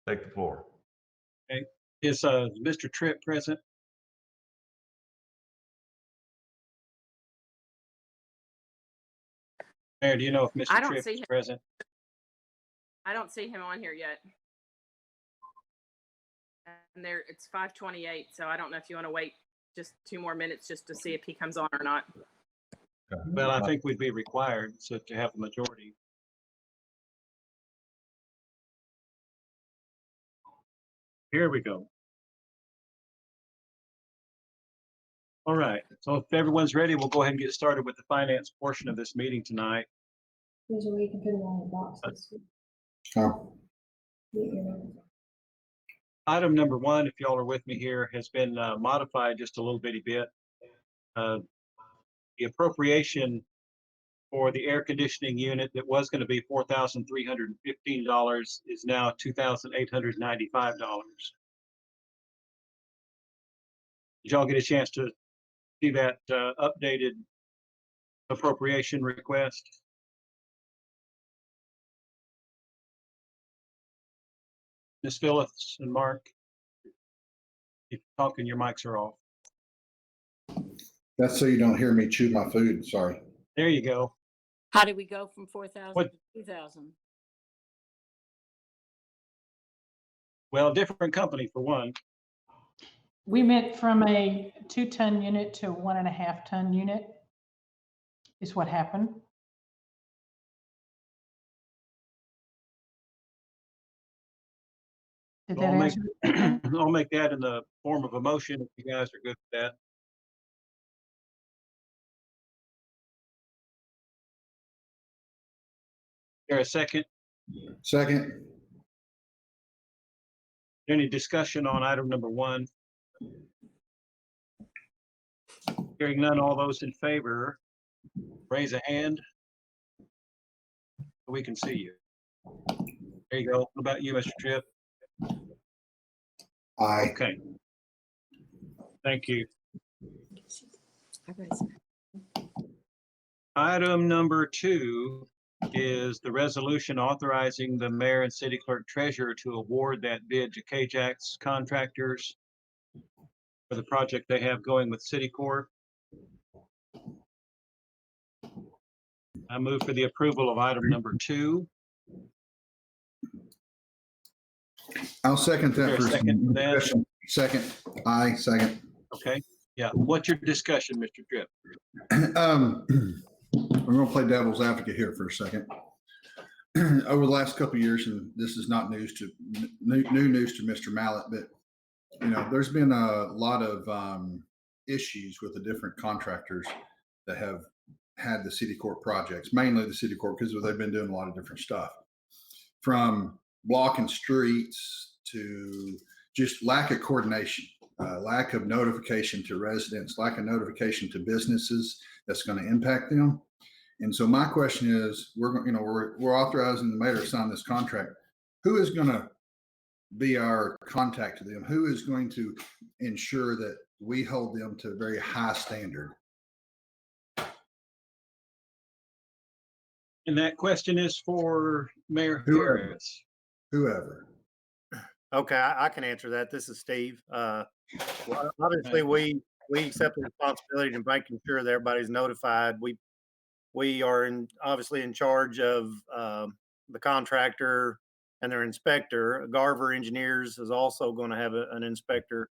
Take the floor. Okay. Is Mr. Tripp present? Mayor, do you know if I Mr. don't Tripp see is him. present? I don't see him on here yet. And there, it's 5:28, so I don't know if you want to wait just 2 more minutes just to see if he comes on or not. Well, I think we'd be required so to have a majority. Here we go. All right, so if everyone's ready, we'll go ahead and get started with the finance portion of this meeting tonight. There's a way you can put it on the boxes. Oh, Item number one, if y'all are with me here, has been modified just a little bitty bit. The appropriation for the air conditioning unit that was going to be $4,315 is now $2,895. Did y'all get a chance to see that updated appropriation request? Ms. Phillips and Mark? If you're talking, your mics are off. that's so you don't hear me chew my food. Sorry. There you go. How did we go from 4,000 What- to 2,000? Well, different company for one. We went from a 2-ton unit to a 1.5-ton unit is what happened. Did that I'll make, answer your question? I'll make that in the form of a motion if you guys are good with that. There a second? Second. Any discussion on item number one? Hearing none, all those in favor, raise a hand. We can see you. There you go. What about you, Mr. Tripp? Aye. Okay. Thank you. Item number two is the resolution authorizing the mayor and city clerk treasurer to award that bid to KJAX contractors for the project they have going with City Corp. I move for the approval of item number two. I'll second Is there that a for second for that? discussion. Second. Aye, second. Okay, yeah. What's your discussion, Mr. Tripp? We're going to play devil's advocate here for a second. Over the last couple of years, and this is not new news to Mr. Mallett, but there's been a lot of issues with the different contractors that have had the City Corp projects, mainly the City Corp, because they've been doing a lot of different stuff, from blocking streets to just lack of coordination, lack of notification to residents, lack of notification to businesses that's going to impact them. And so my question is, we're authorizing the mayor to sign this contract. Who is going to be our contact to them? Who is going to ensure that we hold them to a very high standard? And that question is for Mayor Whoever. Harris. Whoever. Okay, I can answer that. This is Steve. Well, obviously, we accept the responsibility of making sure that everybody's notified. We are obviously in charge of the contractor and their inspector. Garver Engineers is also going to have an inspector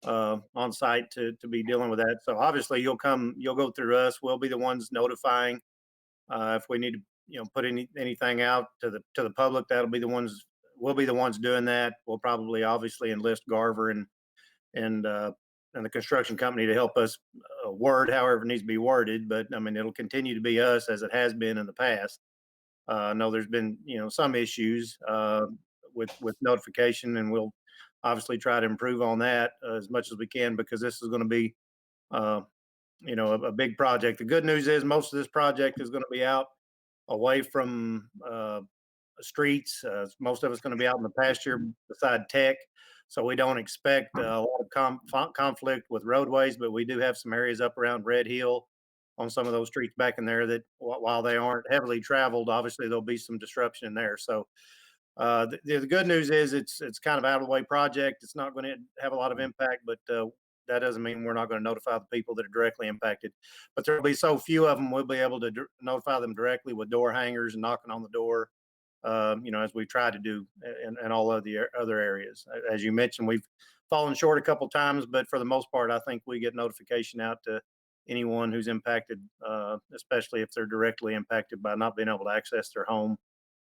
on site to be dealing with that. So obviously, you'll go through us. We'll be the ones notifying if we need to, put anything out to the public. We'll be the ones doing that. We'll probably obviously enlist Garver and the construction company to help us word however it needs to be worded. But I mean, it'll continue to be us as it has been in the past. I know there's been, some issues with notification, and we'll obviously try to improve on that as much as we can, because this is going to be, a big project. The good news is most of this project is going to be out away from streets. Most of it's going to be out in the pasture beside Tech. So we don't expect a lot of conflict with roadways, but we do have some areas up around Red Hill on some of those streets back in there that while they aren't heavily traveled, obviously there'll be some disruption in there. So The good news is it's kind of out of the way project. It's not going to have a lot of impact, but that doesn't mean we're not going to notify the people that are directly impacted. But there'll be so few of them, we'll be able to notify them directly with door hangers and knocking on the door, as we try to do in all of the other areas. As you mentioned, we've fallen short a couple times, but for the most part, I think we get notification out to anyone who's impacted, especially if they're directly impacted by not being able to access their home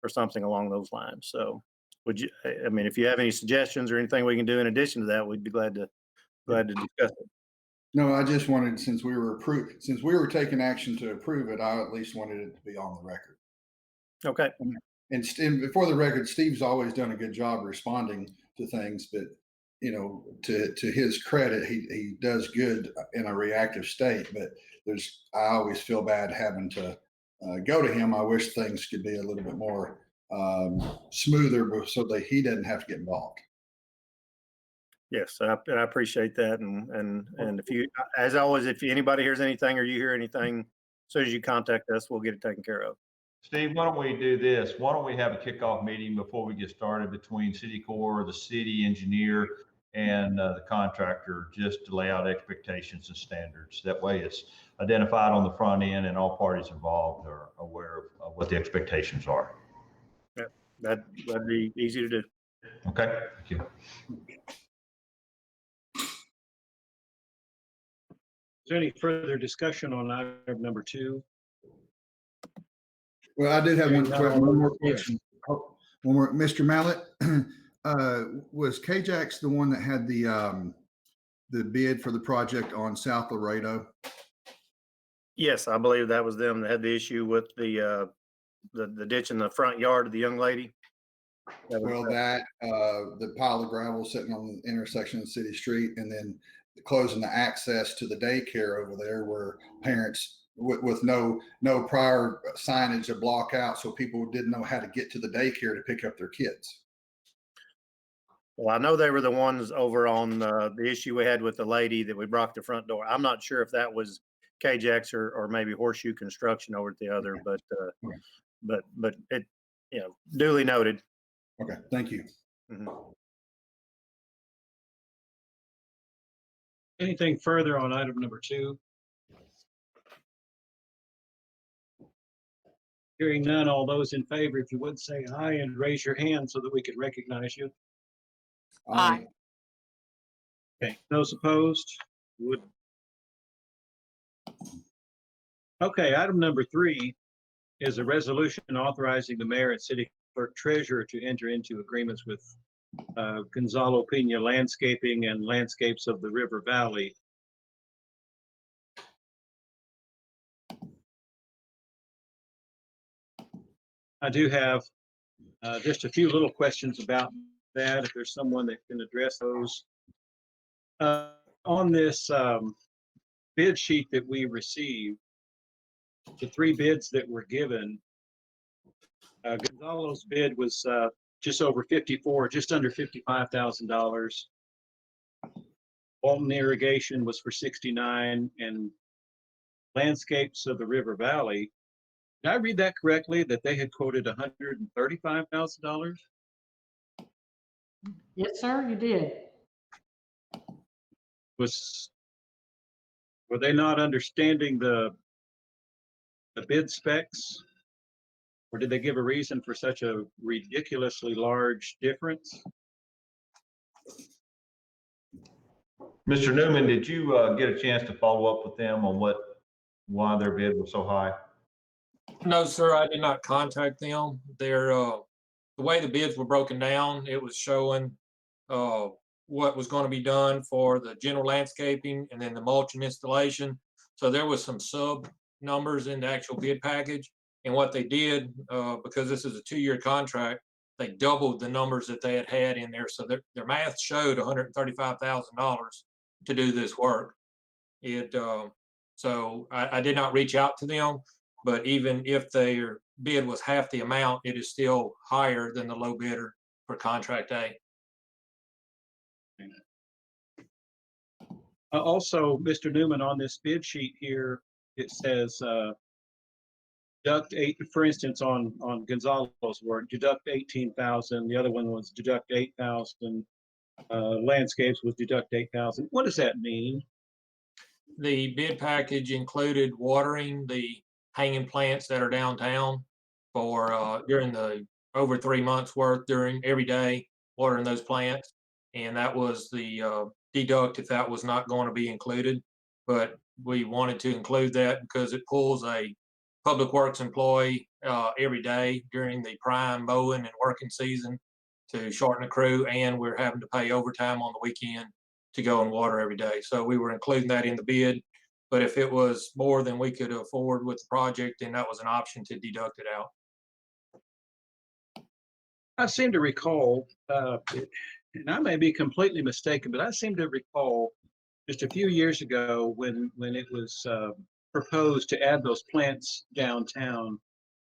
or something along those lines. So if you have any suggestions or anything we can do in addition to that, we'd be glad to discuss it. No, I just wanted, since we were taking action to approve it, I at least wanted it to be on the record. Okay. And before the record, Steve's always done a good job responding to things, but to his credit, he does good in a reactive state. But I always feel bad having to go to him. I wish things could be a little bit more smoother so that he doesn't have to get involved. Yes, I appreciate that. And if you, as always, if anybody hears anything or you hear anything, as soon as you contact us, we'll get it taken care of. Steve, why don't we do this? Why don't we have a kickoff meeting before we get started between City Corps, the city engineer, and the contractor, just to lay out expectations and standards. That way it's identified on the front end and all parties involved are aware of what the expectations are. Yeah, that'd be easy to do. Okay, thank you. Is there any further discussion on item number 2? Well, I did have one more Yes. question. One more, Mr. Mallett, was KJAX the one that had the bid for the project on South Laredo? Yes, I believe that was them that had the issue with the ditch in the front yard of the young lady. Well, the pile of gravel sitting on the intersection of City Street, and then closing the access to the daycare over there, where parents with no prior signage to block out, so people didn't know how to get to the daycare to pick up their kids. Well, I know they were the ones over on the issue we had with the lady that we broke the front door. I'm not sure if that was KJAX or maybe Horseshoe Construction over at the other, but it, duly noted. Okay, thank you. Mhm. Anything further on item number 2? Hearing none, all those in favor, if you would say aye and raise your hand so that we could recognize you. Aye. Okay, those opposed would. Okay, item number 3 is a resolution authorizing the mayor and city clerk treasurer to enter into agreements with Gonzalo Pena Landscaping and Landscapes of the River Valley. I do have just a few little questions about that, if there's someone that can address those. On this bid sheet that we received, the 3 bids that were given, Gonzalo's bid was just under $55,000. Walton Irrigation was for $69,000, and Landscapes of the River Valley, did I read that correctly, that they had quoted $135,000? Yes, sir, you did. Were they not understanding the bid specs? Or did they give a reason for such a ridiculously large difference? Mr. Newman, did you get a chance to follow up with them on why their bid was so high? No, sir, I did not contact them. The way the bids were broken down, it was showing what was going to be done for the general landscaping and then the mulching installation. So there was some sub numbers in the actual bid package. And what they did, because this is a 2-year contract, they doubled the numbers that they had in there. So their math showed $135,000 to do this work. So I did not reach out to them. But even if their bid was half the amount, it is still higher than the low bidder for contract A. Also, Mr. Newman, on this bid sheet here, it says deduct for instance, on Gonzalo's work, deduct 18,000. The other one was deduct 8,000. Landscapes was deduct 8,000. What does that mean? The bid package included watering the hanging plants that are downtown for, during the over 3 months worth during every day, watering those plants. And that was the deduct if that was not going to be included. But we wanted to include that because it pulls a public works employee every day during the prime mowing and working season to shorten the crew, and we're having to pay overtime on the weekend to go and water every day. So we were including that in the bid. But if it was more than we could afford with the project, then that was an option to deduct it out. I seem to recall, and I may be completely mistaken, but I seem to recall just a few years ago when it was proposed to add those plants downtown,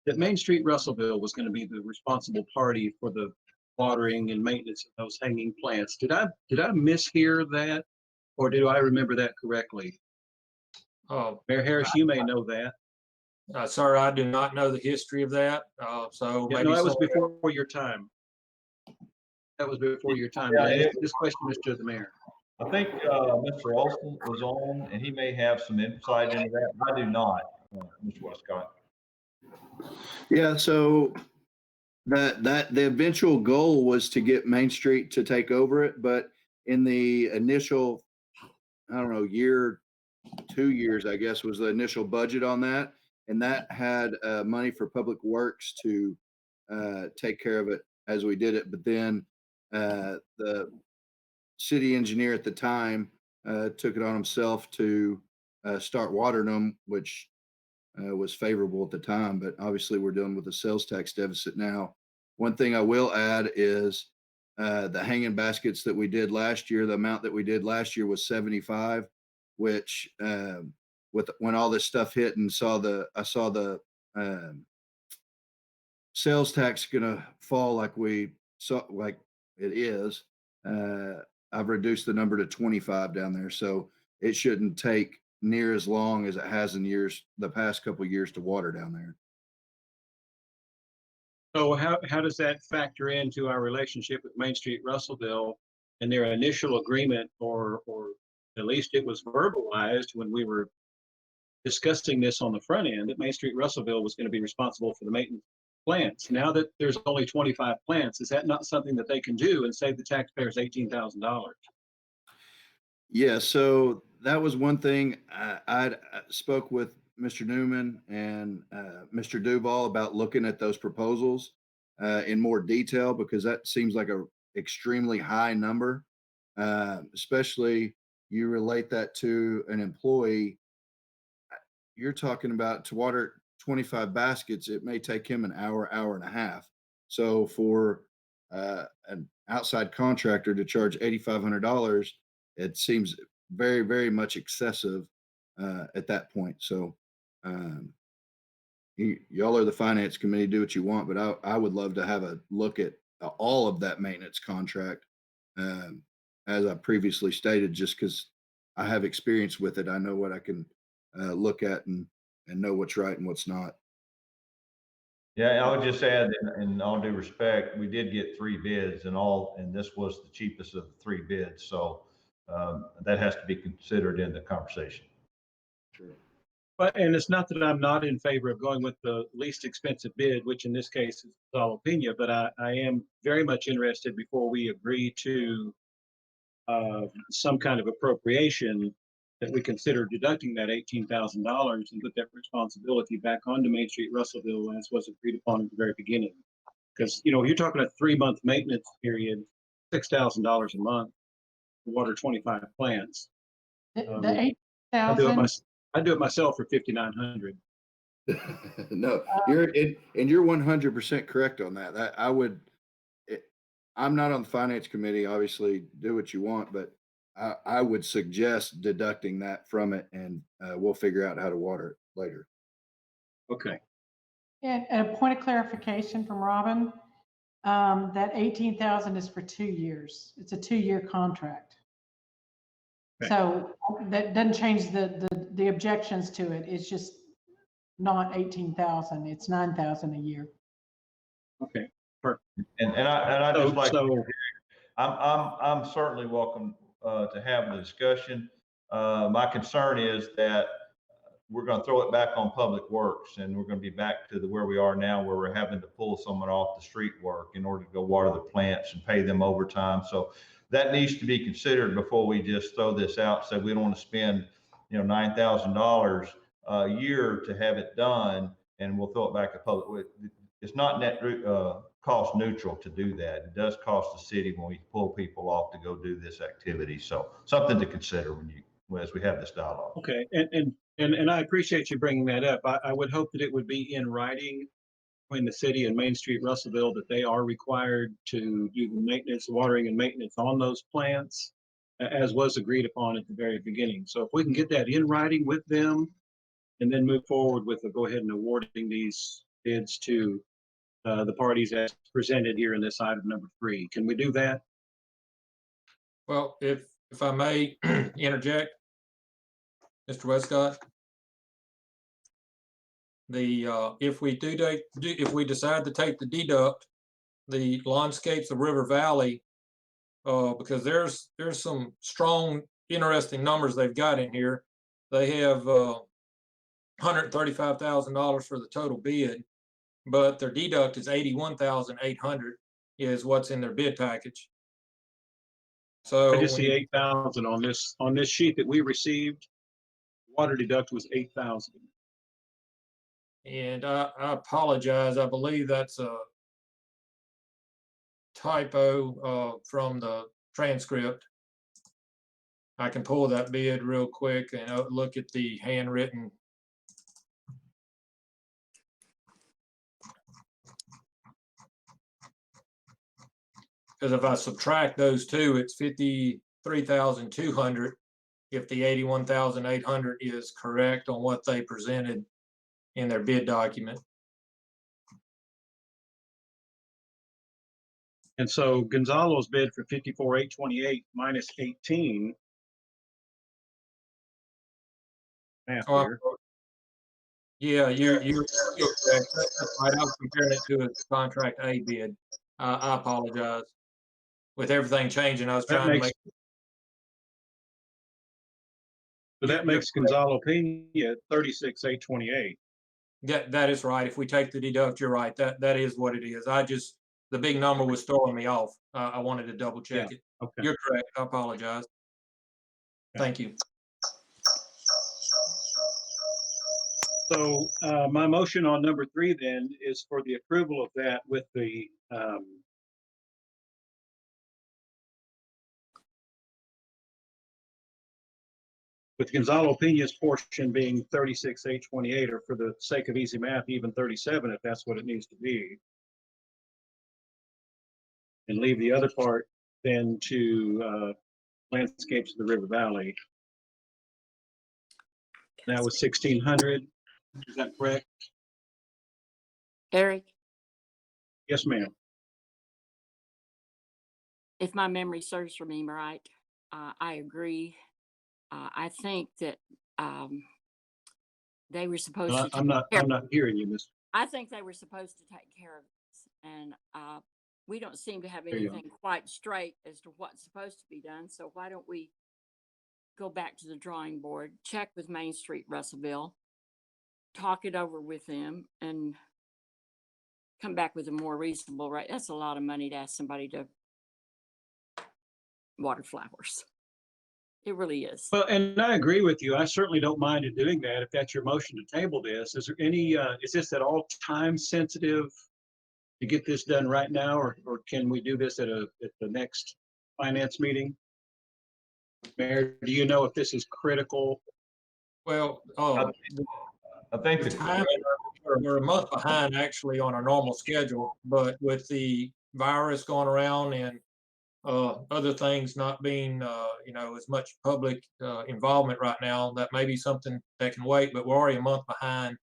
that Main Street Russellville was going to be the responsible party for the watering and maintenance of those hanging plants. Did I mishear that, or do I remember that correctly? Mayor Harris, you may know that. Sir, I do not know the history of that. So Yeah, maybe no, that was someone- before your time. That was before your time. Yeah, But I it- asked this question, Mr. the Mayor. I think Mr. Olson was on, and he may have some insight into that. I do not, Mr. Westcott. Yeah, so the eventual goal was to get Main Street to take over it, but in the initial, I don't know, year, 2 years, I guess, was the initial budget on that. And that had money for Public Works to take care of it as we did it. But then the city engineer at the time took it on himself to start watering them, which was favorable at the time. But obviously, we're dealing with a sales tax deficit now. One thing I will add is the hanging baskets that we did last year. The amount that we did last year was 75, which with when all this stuff hit and I saw the sales tax gonna fall like we saw, like it is. I've reduced the number to 25 down there, so it shouldn't take near as long as it has in the past couple of years to water down there. So how does that factor into our relationship with Main Street Russellville and their initial agreement, or at least it was verbalized when we were discussing this on the front end, that Main Street Russellville was going to be responsible for the maintenance plants. Now that there's only 25 plants, is that not something that they can do and save the taxpayers $18,000? Yeah, so that was one thing. I spoke with Mr. Newman and Mr. Duval about looking at those proposals in more detail, because that seems like a extremely high number, especially you relate that to an employee. You're talking about to water 25 baskets, it may take him an hour, hour and a half. So for an outside contractor to charge $8,500, it seems very, very much excessive at that point. So y'all are the finance committee, do what you want, but I would love to have a look at all of that maintenance contract. As I previously stated, just because I have experience with it, I know what I can look at and know what's right and what's not. Yeah, I would just add, in all due respect, we did get 3 bids and this was the cheapest of the 3 bids. So that has to be considered in the conversation. Sure. But, and it's not that I'm not in favor of going with the least expensive bid, which in this case is Jalapeno, but I am very much interested, before we agree to some kind of appropriation, that we consider deducting that $18,000 and put that responsibility back onto Main Street Russellville as was agreed upon at the very beginning. Because, you're talking a 3-month maintenance period, $6,000 a month to water 25 plants. The I do 8,000, it myself for $5,900. No, you're 100% correct on that. I'm not on the finance committee, obviously do what you want, but I would suggest deducting that from it, and we'll figure out how to water it later. Okay. and a point of clarification from Robin, that 18,000 is for 2 years. It's a 2-year contract. Okay. So that doesn't change the objections to it. It's just not 18,000. It's 9,000 a year. Okay. And I just like, So I'm certainly welcome to have the discussion. My concern is that we're going to throw it back on Public Works, and we're going to be back to where we are now, where we're having to pull someone off the street work in order to go water the plants and pay them overtime. So that needs to be considered before we just throw this out. So we don't want to spend, $9,000 a year to have it done, and we'll throw it back to Public. It's not net cost neutral to do that. It does cost the city when we pull people off to go do this activity. So something to consider as we have this dialogue. okay, and I appreciate you bringing that up. I would hope that it would be in writing between the city and Main Street Russellville that they are required to do the maintenance, watering and maintenance on those plants, as was agreed upon at the very beginning. So if we can get that in writing with them and then move forward with go ahead and awarding these bids to the parties as presented here in this item number 3. Can we do that? Well, if I may interject, Mr. Westcott, if we decide to take the deduct, the Lawnscapes of River Valley, because there's some strong, interesting numbers they've got in here. They have $135,000 for the total bid, but their deduct is $81,800 is what's in their bid package. So I just when see you- 8,000 on this sheet that we received. Water deduct was 8,000. And I apologize. I believe that's a typo from the transcript. I can pull that bid real quick and look at the handwritten. Because if I subtract those two, it's 53,200. If the 81,800 is correct on what they presented in their bid document. And so Gonzalo's bid for 54,828 minus 18. Math Oh, here. Yeah, you're correct. That's right. I was comparing it to a contract A bid. I apologize. With everything changing, I was That trying to makes, make. so that makes Gonzalo Pena 36,828. That is right. If we take the deduct, you're right. That is what it is. The big number was throwing me off. I wanted to double check it. Okay. You're correct. I apologize. Thank you. So my motion on number 3 then is for the approval of that with the with Gonzalo Pena's portion being 36,828, or for the sake of easy math, even 37 if that's what it needs to be. And leave the other part then to Landscapes of the River Valley. That was 1,600. Is that correct? Eric, Yes, ma'am. if my memory serves me right, I agree. I think that they were supposed to. I'm not hearing you, Miss. I think they were supposed to take care of this, and we don't seem to have There you go. anything quite straight as to what's supposed to be done. So why don't we go back to the drawing board, check with Main Street Russellville, talk it over with them, and come back with a more reasonable rate. That's a lot of money to ask somebody to water flowers. It really is. Well, and I agree with you. I certainly don't mind in doing that if that's your motion to table this. Is there any, is this at all time sensitive to get this done right now, or can we do this at the next finance meeting? Mayor, do you know if this is critical? Well, I think the the timing, we're a month behind actually on our normal schedule, but with the virus going around and other things not being, as much public involvement right now, that may be something that can wait, but we're already a month behind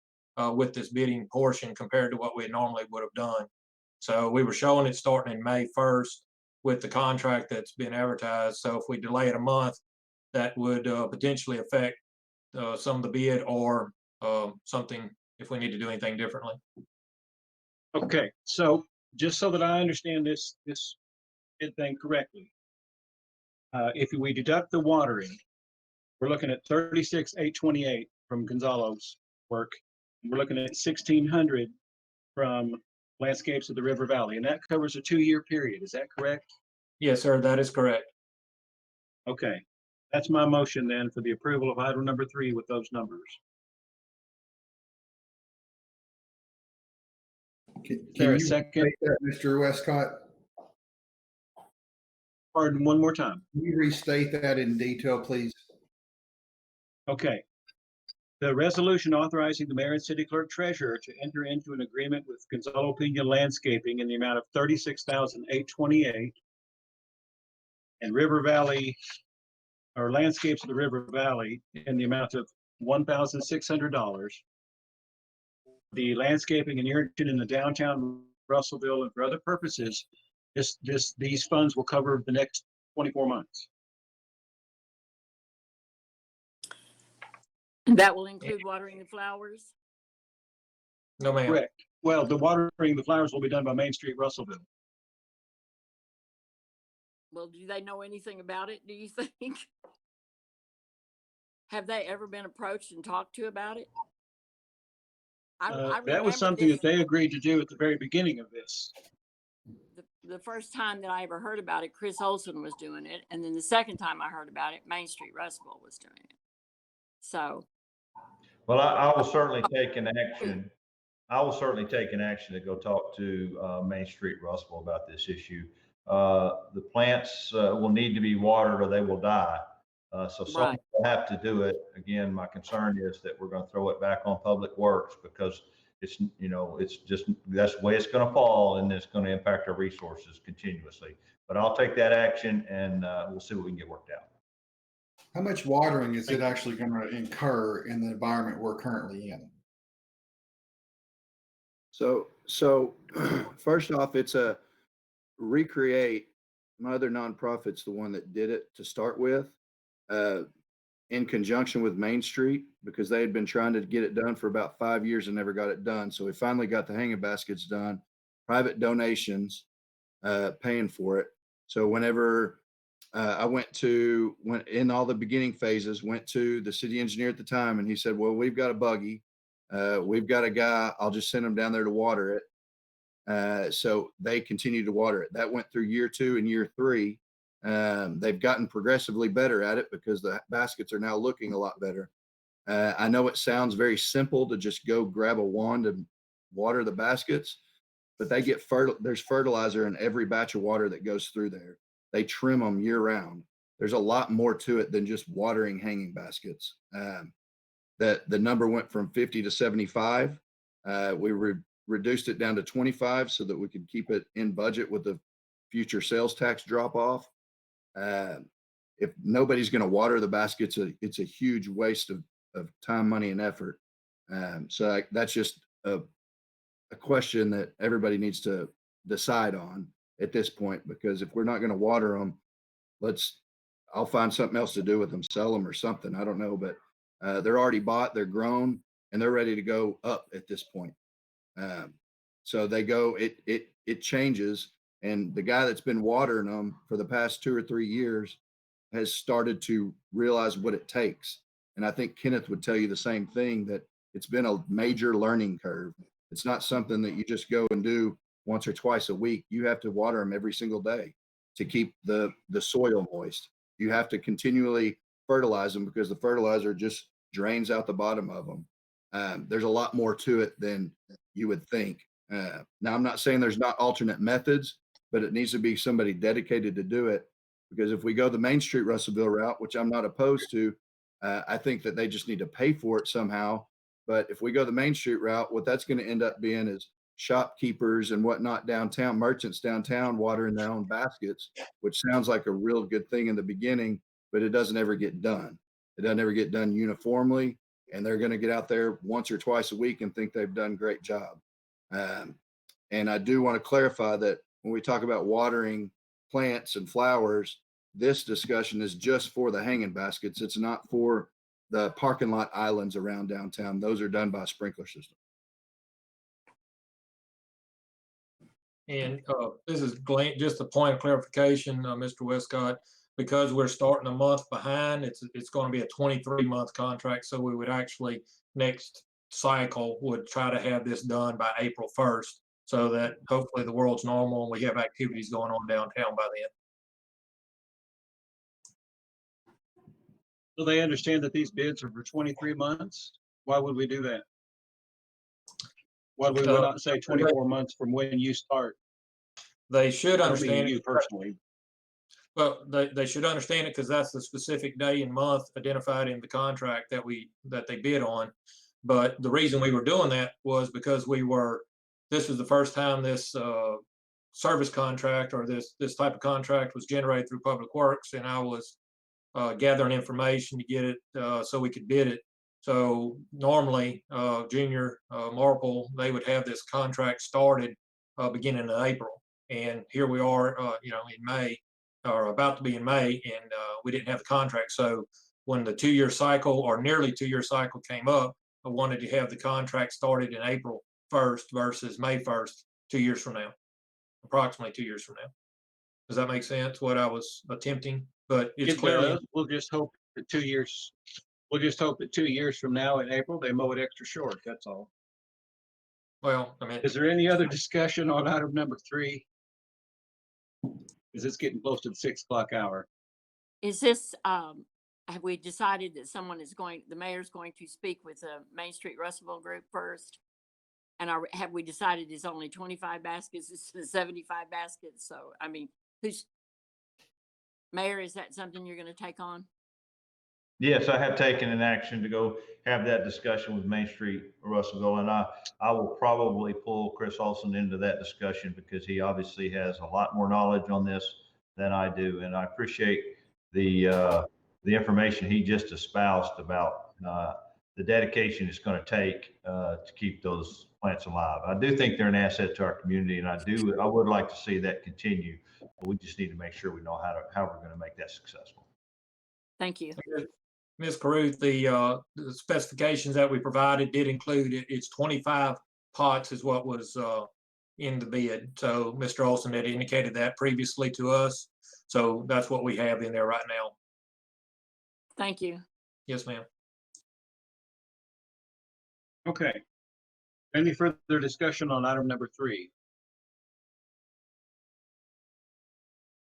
with this bidding portion compared to what we normally would have done. So we were showing it starting in May 1st with the contract that's been advertised. So if we delay it a month, that would potentially affect some of the bid or something if we need to do anything differently. Okay, so just so that I understand this bid thing correctly. If we deduct the watering, we're looking at 36,828 from Gonzalo's work. We're looking at 1,600 from Landscapes of the River Valley, and that covers a 2-year period. Is that correct? Yes, sir, that is correct. Okay, that's my motion then for the approval of item number 3 with those numbers. Can there a you second? restate that, Mr. Westcott? Pardon, one more time. Can you restate that in detail, please? Okay. The resolution authorizing the mayor and city clerk treasurer to enter into an agreement with Gonzalo Pena Landscaping in the amount of 36,828 and River Valley, or Landscapes of the River Valley in the amount of $1,600. The landscaping and irrigation in the downtown Russellville and for other purposes, these funds will cover the next 24 months. And that will include watering the flowers? No, ma'am. Correct. Well, the watering the flowers will be done by Main Street Russellville. Well, do they know anything about it, do you think? Have they ever been approached and talked to about it? I That was remember something this- that they agreed to do at the very beginning of this. The first time that I ever heard about it, Chris Olson was doing it. And then the second time I heard about it, Main Street Russellville was doing it. So, Well, I will certainly take an action. I will certainly take an action to go talk to Main Street Russellville about this issue. The plants will need to be watered or they will die. So someone Right. will have to do it. Again, my concern is that we're going to throw it back on Public Works because it's, it's just, that's the way it's going to fall and it's going to impact our resources continuously. But I'll take that action and we'll see what we can get worked out. How much watering is it actually going to incur in the environment we're currently in? So first off, it's a Recreate. My other nonprofit's the one that did it to start with, in conjunction with Main Street, because they had been trying to get it done for about 5 years and never got it done. So we finally got the hanging baskets done, private donations, paying for it. So whenever I went in all the beginning phases, went to the city engineer at the time, and he said, well, we've got a buggy. We've got a guy, I'll just send him down there to water it. So they continue to water it. That went through year 2 and year 3. They've gotten progressively better at it because the baskets are now looking a lot better. I know it sounds very simple to just go grab a wand and water the baskets, but they get there's fertilizer in every batch of water that goes through there. They trim them year round. There's a lot more to it than just watering hanging baskets. The number went from 50 to 75. We reduced it down to 25 so that we could keep it in budget with the future sales tax drop off. If nobody's going to water the baskets, it's a huge waste of time, money, and effort. So that's just a question that everybody needs to decide on at this point, because if we're not going to water them, I'll find something else to do with them, sell them or something. I don't know, but they're already bought, they're grown, and they're ready to go up at this point. So they go, it changes. And the guy that's been watering them for the past 2 or 3 years has started to realize what it takes. And I think Kenneth would tell you the same thing, that it's been a major learning curve. It's not something that you just go and do once or twice a week. You have to water them every single day to keep the soil moist. You have to continually fertilize them because the fertilizer just drains out the bottom of them. There's a lot more to it than you would think. Now, I'm not saying there's not alternate methods, but it needs to be somebody dedicated to do it. Because if we go the Main Street Russellville route, which I'm not opposed to, I think that they just need to pay for it somehow. But if we go the Main Street route, what that's going to end up being is shopkeepers and whatnot downtown, merchants downtown watering their own baskets, which sounds like a real good thing in the beginning, but it doesn't ever get done. It doesn't ever get done uniformly. And they're going to get out there once or twice a week and think they've done a great job. And I do want to clarify that when we talk about watering plants and flowers, this discussion is just for the hanging baskets. It's not for the parking lot islands around downtown. Those are done by a sprinkler system. And this is just a point of clarification, Mr. Westcott, because we're starting a month behind, it's going to be a 23-month contract. So we would actually, next cycle, would try to have this done by April 1st, so that hopefully the world's normal and we have activities going on downtown by then. So they understand that these bids are for 23 months? Why would we do that? Why would we not say 24 months from when you start? They should I don't mean understand you it. personally. Well, they should understand it because that's the specific day and month identified in the contract that they bid on. But the reason we were doing that was because this was the first time this service contract or this type of contract was generated through Public Works, and I was gathering information to get it so we could bid it. So normally, Junior Marple, they would have this contract started beginning of April, and here we are, in May, or about to be in May, and we didn't have the contract. So when the 2-year cycle or nearly 2-year cycle came up, I wanted to have the contract started in April 1st versus May 1st, 2 years from now, approximately 2 years from now. Does that make sense? What I was attempting, but it's It clearly. does. We'll just hope that 2 years, we'll just hope that 2 years from now in April, they mow it extra short. That's all. Well, I mean, Is there any other discussion on item number 3? Because it's getting close to the 6 o'clock hour. Is this, have we decided that the mayor's going to speak with the Main Street Russellville group first? And have we decided it's only 25 baskets, it's 75 baskets? So, I mean, Mayor, is that something you're going to take on? Yes, I have taken an action to go have that discussion with Main Street Russellville, and I will probably pull Chris Olson into that discussion because he obviously has a lot more knowledge on this than I do, and I appreciate the information he just espoused about the dedication it's going to take to keep those plants alive. I do think they're an asset to our community, and I would like to see that continue. But we just need to make sure we know how we're going to make that successful. Thank you. Ms. Caruth, the specifications that we provided did include it's 25 pots is what was in the bid. So Mr. Olson had indicated that previously to us. So that's what we have in there right now. Thank you. Yes, ma'am. Okay. Any further discussion on item number 3?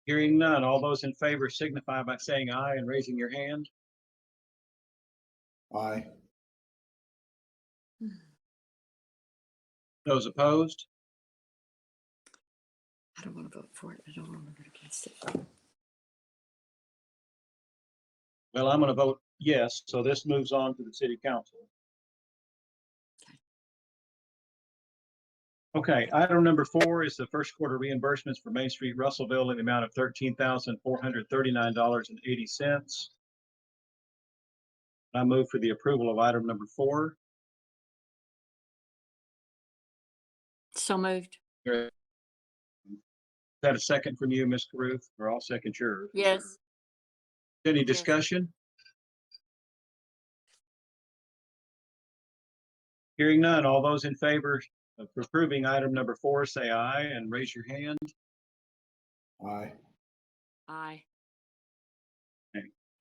Hearing none, all those in favor signify by saying aye and raising your hand. Aye. Those opposed? I don't want to vote for it. I don't want to vote against it. Well, I'm going to vote yes, so this moves on to the city council. Okay, item number 4 is the first quarter reimbursements for Main Street Russellville in the amount of $13,439.80. I move for the approval of item number 4. So moved. Is that a second from you, Ms. Caruth, or I'll second yours? Yes. Any discussion? Hearing none, all those in favor of approving item number 4, say aye and raise your hand. Aye. Aye.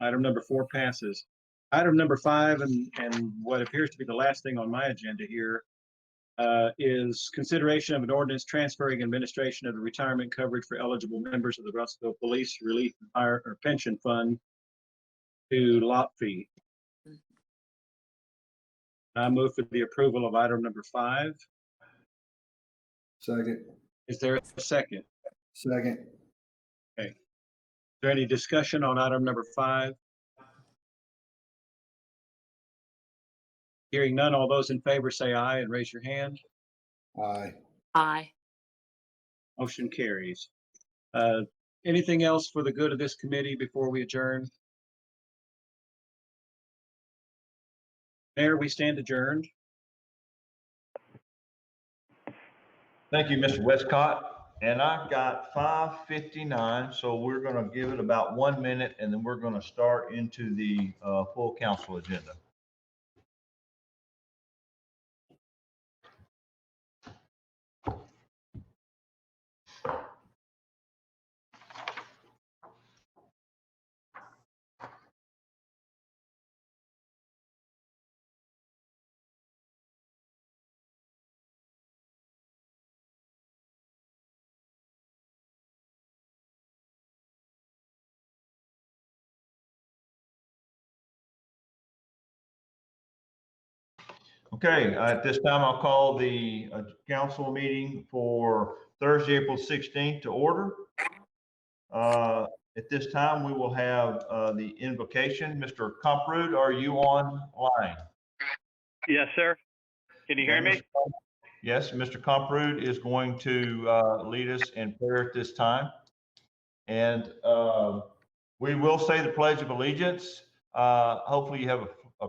Item number 4 passes. Item number 5, and what appears to be the last thing on my agenda here, is consideration of an ordinance transferring administration of the retirement coverage for eligible members of the Russellville Police Relief or Pension Fund to LOPFI. I move for the approval of item number 5. Second. Is there a second? Second. Is there any discussion on item number 5? Hearing none, all those in favor say aye and raise your hand. Aye. Aye. Motion carries. Anything else for the good of this committee before we adjourn? Mayor, we stand adjourned. Thank you, Mr. Westcott. And I've got 5:59, so we're going to give it about 1 minute, and then we're going to start into the full council agenda. Okay, at this time, I'll call the council meeting for Thursday, April 16th to order. At this time, we will have the invocation. Mr. Comprood, are you online? Yes, sir. Can you hear me? Yes, Mr. Comprood is going to lead us in prayer at this time. And we will say the Pledge of Allegiance. Hopefully you have a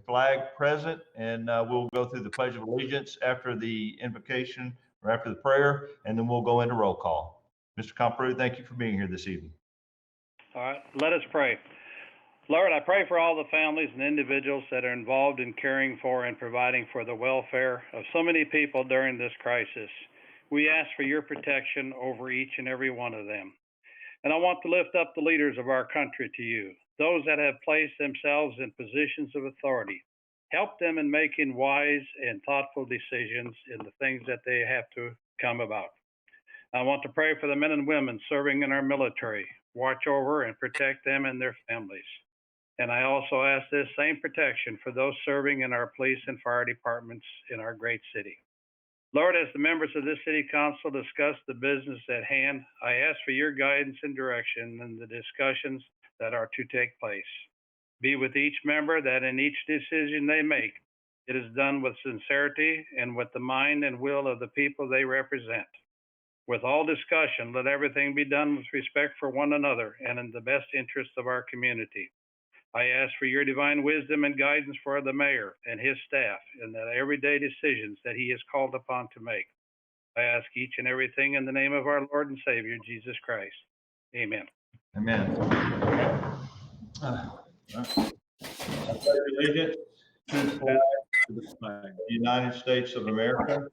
flag present, and we'll go through the Pledge of Allegiance after the invocation or after the prayer, and then we'll go into roll call. Mr. Comprood, thank you for being here this evening. All right, let us pray. Lord, I pray for all the families and individuals that are involved in caring for and providing for the welfare of so many people during this crisis. We ask for your protection over each and every one of them. And I want to lift up the leaders of our country to you, those that have placed themselves in positions of authority. Help them in making wise and thoughtful decisions in the things that they have to come about. I want to pray for the men and women serving in our military. Watch over and protect them and their families. And I also ask this same protection for those serving in our police and fire departments in our great city. Lord, as the members of this city council discuss the business at hand, I ask for your guidance and direction in the discussions that are to take place. Be with each member that in each decision they make, it is done with sincerity and with the mind and will of the people they represent. With all discussion, let everything be done with respect for one another and in the best interest of our community. I ask for your divine wisdom and guidance for the mayor and his staff in the everyday decisions that he is called upon to make. I ask each and everything in the name of our Lord and Savior, Jesus Christ. Amen. Amen. I pledge allegiance to the flag of the United States of America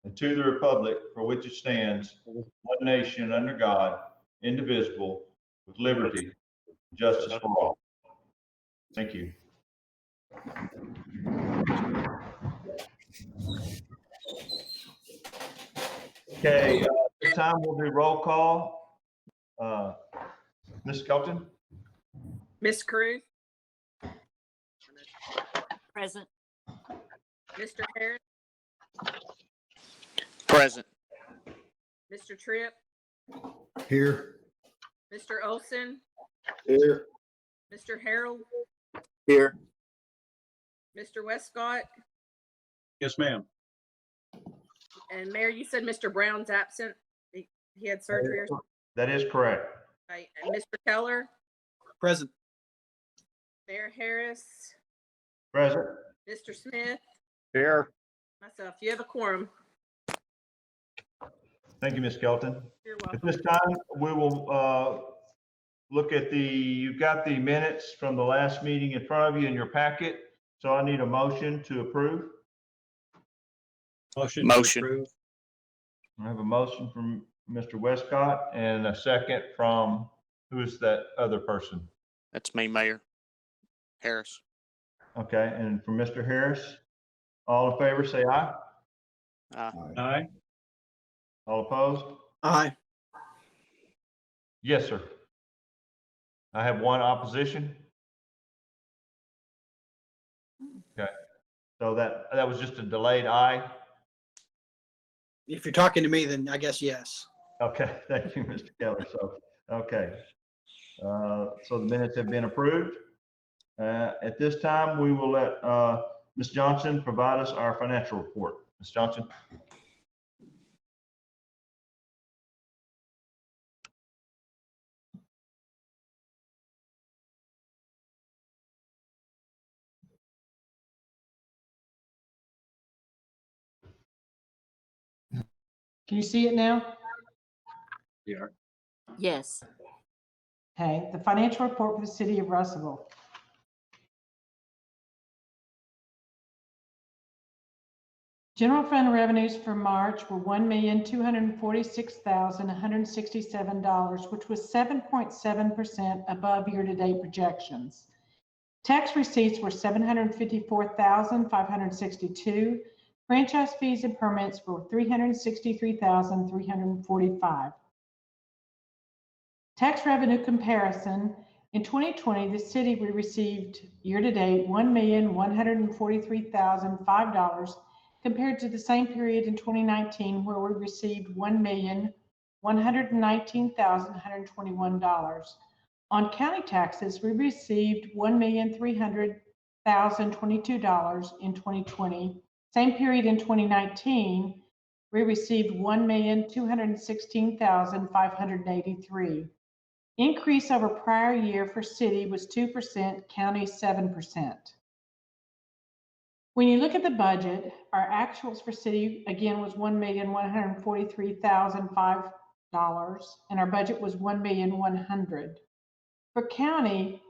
and to the republic for which it stands, one nation under God, indivisible, with liberty and justice for all. Thank you. Okay, this time we'll do roll call. Ms. Skelton? Ms. Cruz, Present. Mr. Harris, Present. Mr. Tripp, Here. Mr. Olson, Here. Mr. Harold, Here. Mr. Westcott, Yes, ma'am. and Mayor, you said Mr. Brown's absent. He had surgery or something. That is correct. Right. And Mr. Keller, Present. Mayor Harris, Present. Mr. Smith, Here. myself. You have a quorum. Thank you, Ms. Skelton. You're At welcome. this time, we will look at you've got the minutes from the last meeting in front of you in your packet. So I need a motion to approve. Motion. to Motion. approve. I have a motion from Mr. Westcott and a second from, who is that other person? That's me, Mayor Harris. Okay, and from Mr. Harris. All in favor, say aye. Aye. All opposed? Aye. Yes, sir. I have one opposition. Okay, so that was just a delayed aye. If you're talking to me, then I guess yes. Okay, thank you, Mr. Keller. So, okay. So the minutes have been approved. At this time, we will let Ms. Johnson provide us our financial report. Ms. Johnson? Can you see it now? Yeah. Yes. Okay, the financial report for the city of Russellville. General fund revenues for March were $1,246,167, which was 7.7% above year-to-date projections. Tax receipts were $754,562. Franchise fees and permits were $363,345. Tax revenue comparison In 2020, the city we received year-to-date $1,143,005 compared to the same period in 2019 where we received $1,119,121. On county taxes, we received $1,300,022 in 2020. Same period in 2019, we received $1,216,583. Increase over prior year for city was 2%, county 7%. When you look at the budget, our actuals for city again was $1,143,005, and our budget was $1,100,000. For county,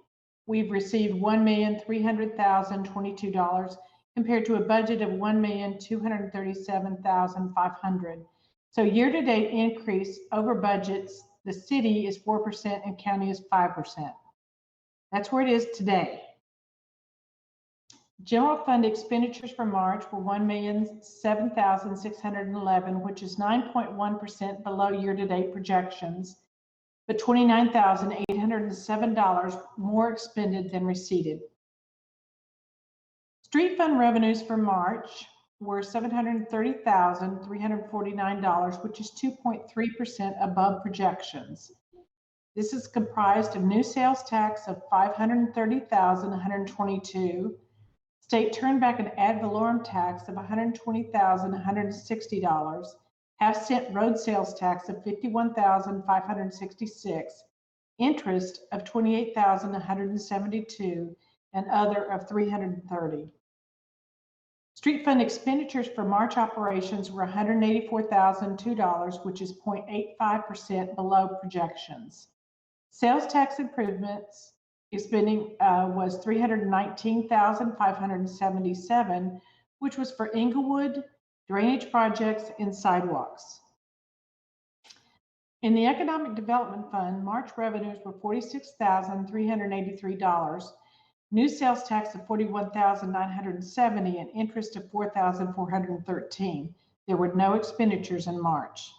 we've received $1,300,022 compared to a budget of $1,237,500. So year-to-date increase over budgets, the city is 4% and county is 5%. That's where it is today. General fund expenditures for March were $1,007,611, which is 9.1% below year-to-date projections, but $29,807 more expended than received. Street fund revenues for March were $730,349, which is 2.3% above projections. This is comprised of new sales tax of $530,122, state turnback and ad valorem tax of $120,160, half-cent road sales tax of $51,566, interest of $28,172, and other of $330. Street fund expenditures for March operations were $184,002, which is 0.85% below projections. Sales tax improvements spending was $319,577, which was for Inglewood, drainage projects, and sidewalks. In the Economic Development Fund, March revenues were $46,383, new sales tax of $41,970, and interest of $4,413. There were no expenditures in March.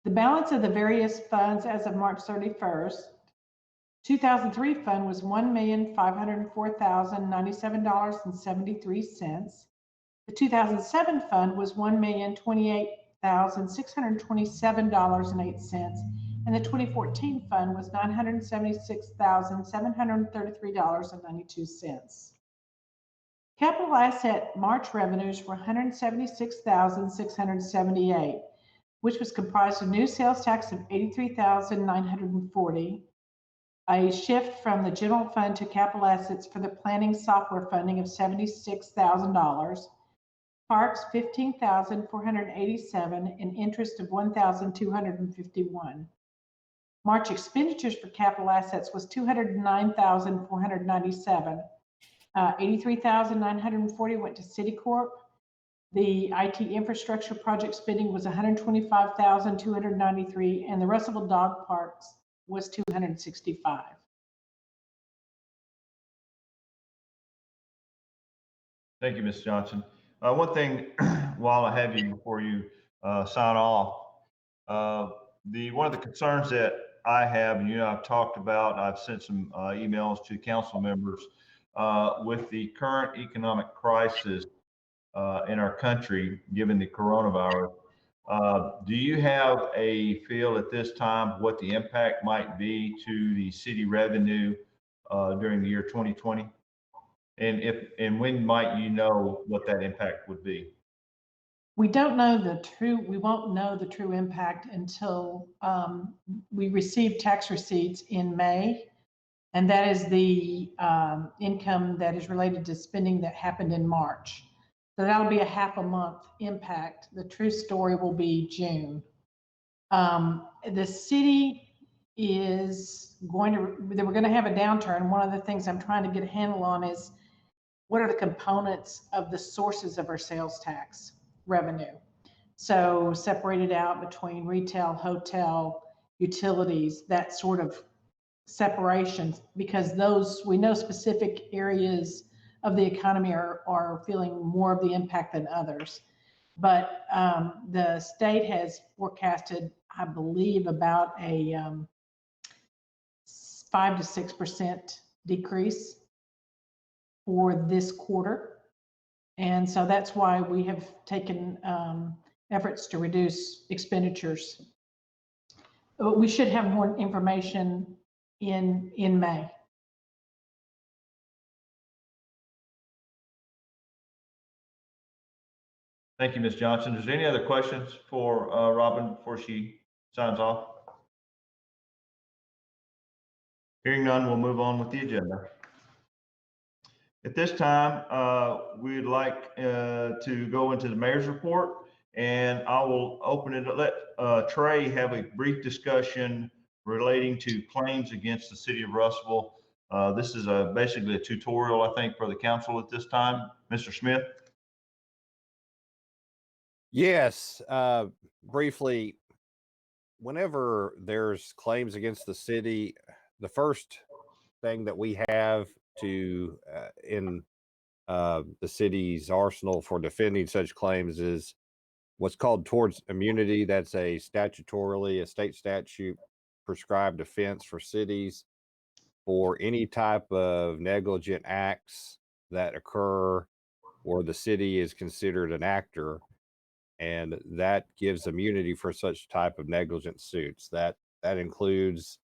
The balance of the various funds as of March 31st, 2003 fund was $1,504,097.73. The 2007 fund was $1,028,627.08. And the 2014 fund was $976,733.92. Capital asset March revenues were $176,678, which was comprised of new sales tax of $83,940, a shift from the general fund to capital assets for the planning software funding of $76,000, parks $15,487, and interest of $1,251. March expenditures for capital assets was $209,497. $83,940 went to Citicorp. The IT infrastructure project spending was $125,293, and the Russellville Dog Parks was $265. Thank you, Ms. Johnson. One thing, while I have you before you sign off, one of the concerns that I have, and I've talked about, I've sent some emails to council members with the current economic crisis in our country, given the coronavirus. Do you have a feel at this time what the impact might be to the city revenue during the year 2020? And when might you know what that impact would be? We won't know the true impact until we receive tax receipts in May. And that is the income that is related to spending that happened in March. So that'll be a half a month impact. The true story will be June. The city is we're going to have a downturn. One of the things I'm trying to get a handle on is what are the components of the sources of our sales tax revenue. So separated out between retail, hotel, utilities, that sort of separation, because we know specific areas of the economy are feeling more of the impact than others. But the state has forecasted, I believe, about a 5 to 6% decrease for this quarter. And so that's why we have taken efforts to reduce expenditures. We should have more information in May. Thank you, Ms. Johnson. Is there any other questions for Robin before she signs off? Hearing none, we'll move on with the agenda. At this time, we'd like to go into the mayor's report, and I will open it, let Trey have a brief discussion relating to claims against the city of Russellville. This is basically a tutorial, I think, for the council at this time. Mr. Smith? Yes, briefly, whenever there's claims against the city, the first thing that we have to in the city's arsenal for defending such claims is what's called towards immunity. That's a statutorily, a state statute prescribed offense for cities for any type of negligent acts that occur where the city is considered an actor. And that gives immunity for such type of negligent suits. That includes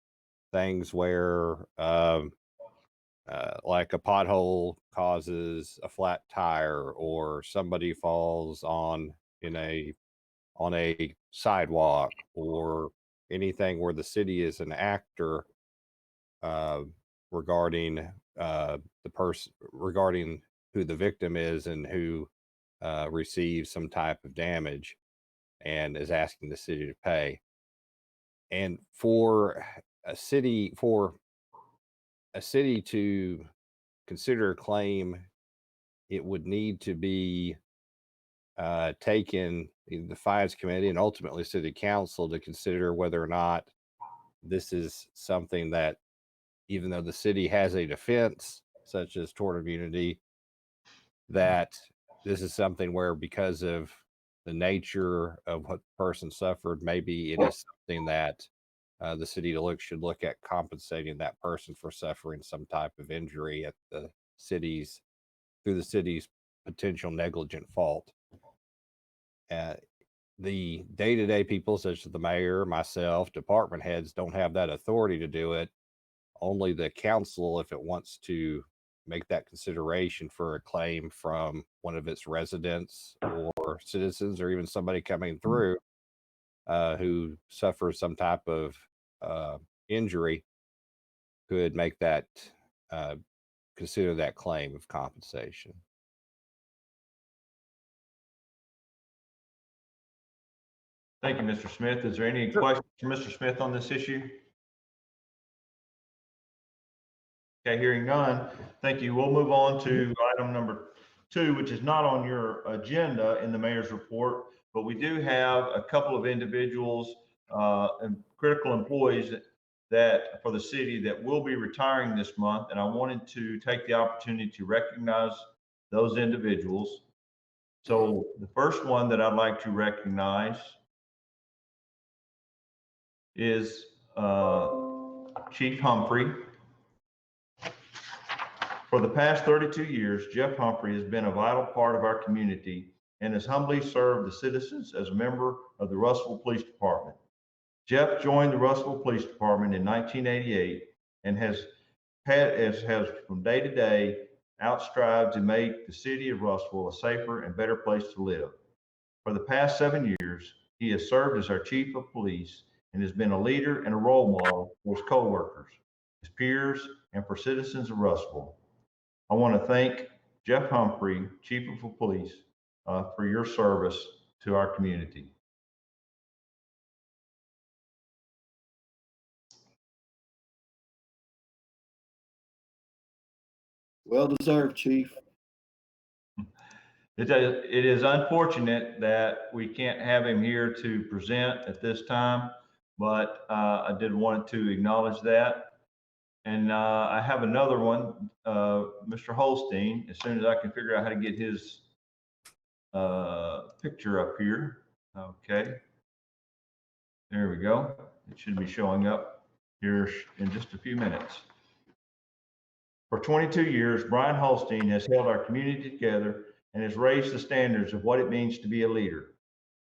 things where like a pothole causes a flat tire, or somebody falls on a sidewalk, or anything where the city is an actor regarding regarding who the victim is and who receives some type of damage and is asking the city to pay. And for a city to consider a claim, it would need to be taken in the finance committee and ultimately city council to consider whether or not this is something that, even though the city has a defense such as tort immunity, that this is something where, because of the nature of what the person suffered, maybe it is something that the city should look at compensating that person for suffering some type of injury at the city's potential negligent fault. The day-to-day people, such as the mayor, myself, department heads, don't have that authority to do it. Only the council, if it wants to make that consideration for a claim from one of its residents or citizens, or even somebody coming through who suffers some type of injury, could make that consider that claim of compensation. Thank you, Mr. Smith. Is there any questions for Mr. Smith on this issue? Okay, hearing none. Thank you. We'll move on to item number 2, which is not on your agenda in the mayor's report, but we do have a couple of individuals and critical employees that for the city that will be retiring this month. And I wanted to take the opportunity to recognize those individuals. So the first one that I'd like to recognize is Chief Humphrey. For the past 32 years, Jeff Humphrey has been a vital part of our community and has humbly served the citizens as a member of the Russellville Police Department. Jeff joined the Russellville Police Department in 1988 and has from day to day outstrived to make the city of Russellville a safer and better place to live. For the past 7 years, he has served as our chief of police and has been a leader and a role model for his coworkers, his peers, and for citizens of Russellville. I want to thank Jeff Humphrey, Chief of Police, for your service to our community. Well deserved, Chief. It is unfortunate that we can't have him here to present at this time, but I did want to acknowledge that. And I have another one, Mr. Holstein, as soon as I can figure out how to get his picture up here. Okay. There we go. It should be showing up. here in just a few minutes. For 22 years, Brian Holstein has held our community together and has raised the standards of what it means to be a leader.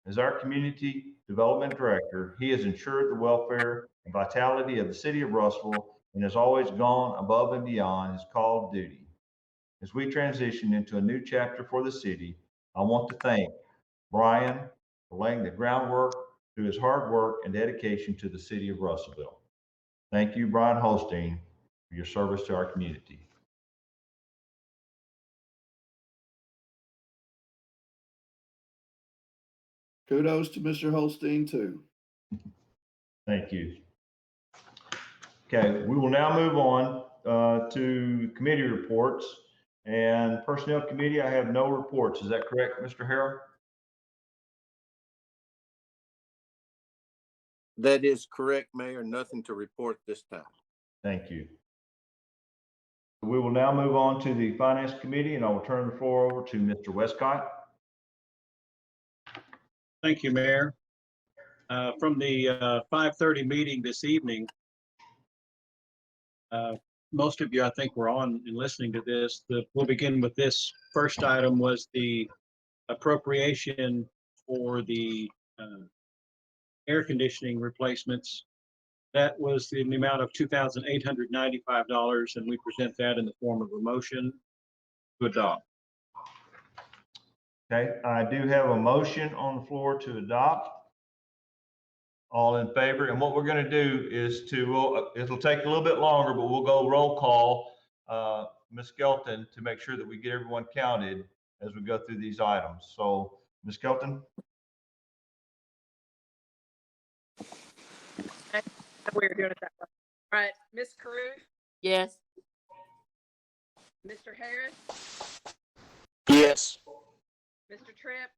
As our community development director, he has ensured the welfare and vitality of the city of Russellville and has always gone above and beyond his call of duty. As we transition into a new chapter for the city, I want to thank Brian for laying the groundwork through his hard work and dedication to the city of Russellville. Thank you, Brian Holstein, for your service to our community. Kudos to Mr. Holstein too. Thank you. Okay, we will now move on to committee reports. And Personnel Committee, I have no reports. Is that correct, Mr. Harrell? That is correct, Mayor. Nothing to report this time. Thank you. We will now move on to the Finance Committee, and I will turn the floor over to Mr. Westcott. Thank you, Mayor. From the 5:30 meeting this evening, most of you, I think, were on and listening to this. We'll begin with this. First item was the appropriation for the air conditioning replacements. That was in the amount of $2,895, and we present that in the form of a motion to adopt. Okay, I do have a motion on the floor to adopt. All in favor? And what we're going to do is it'll take a little bit longer, but we'll go roll call, Ms. Skelton, to make sure that we get everyone counted as we go through these items. So, Ms. Skelton? We were doing it that way. All right, Ms. Carew, Yes. Mr. Harris, Yes. Mr. Tripp,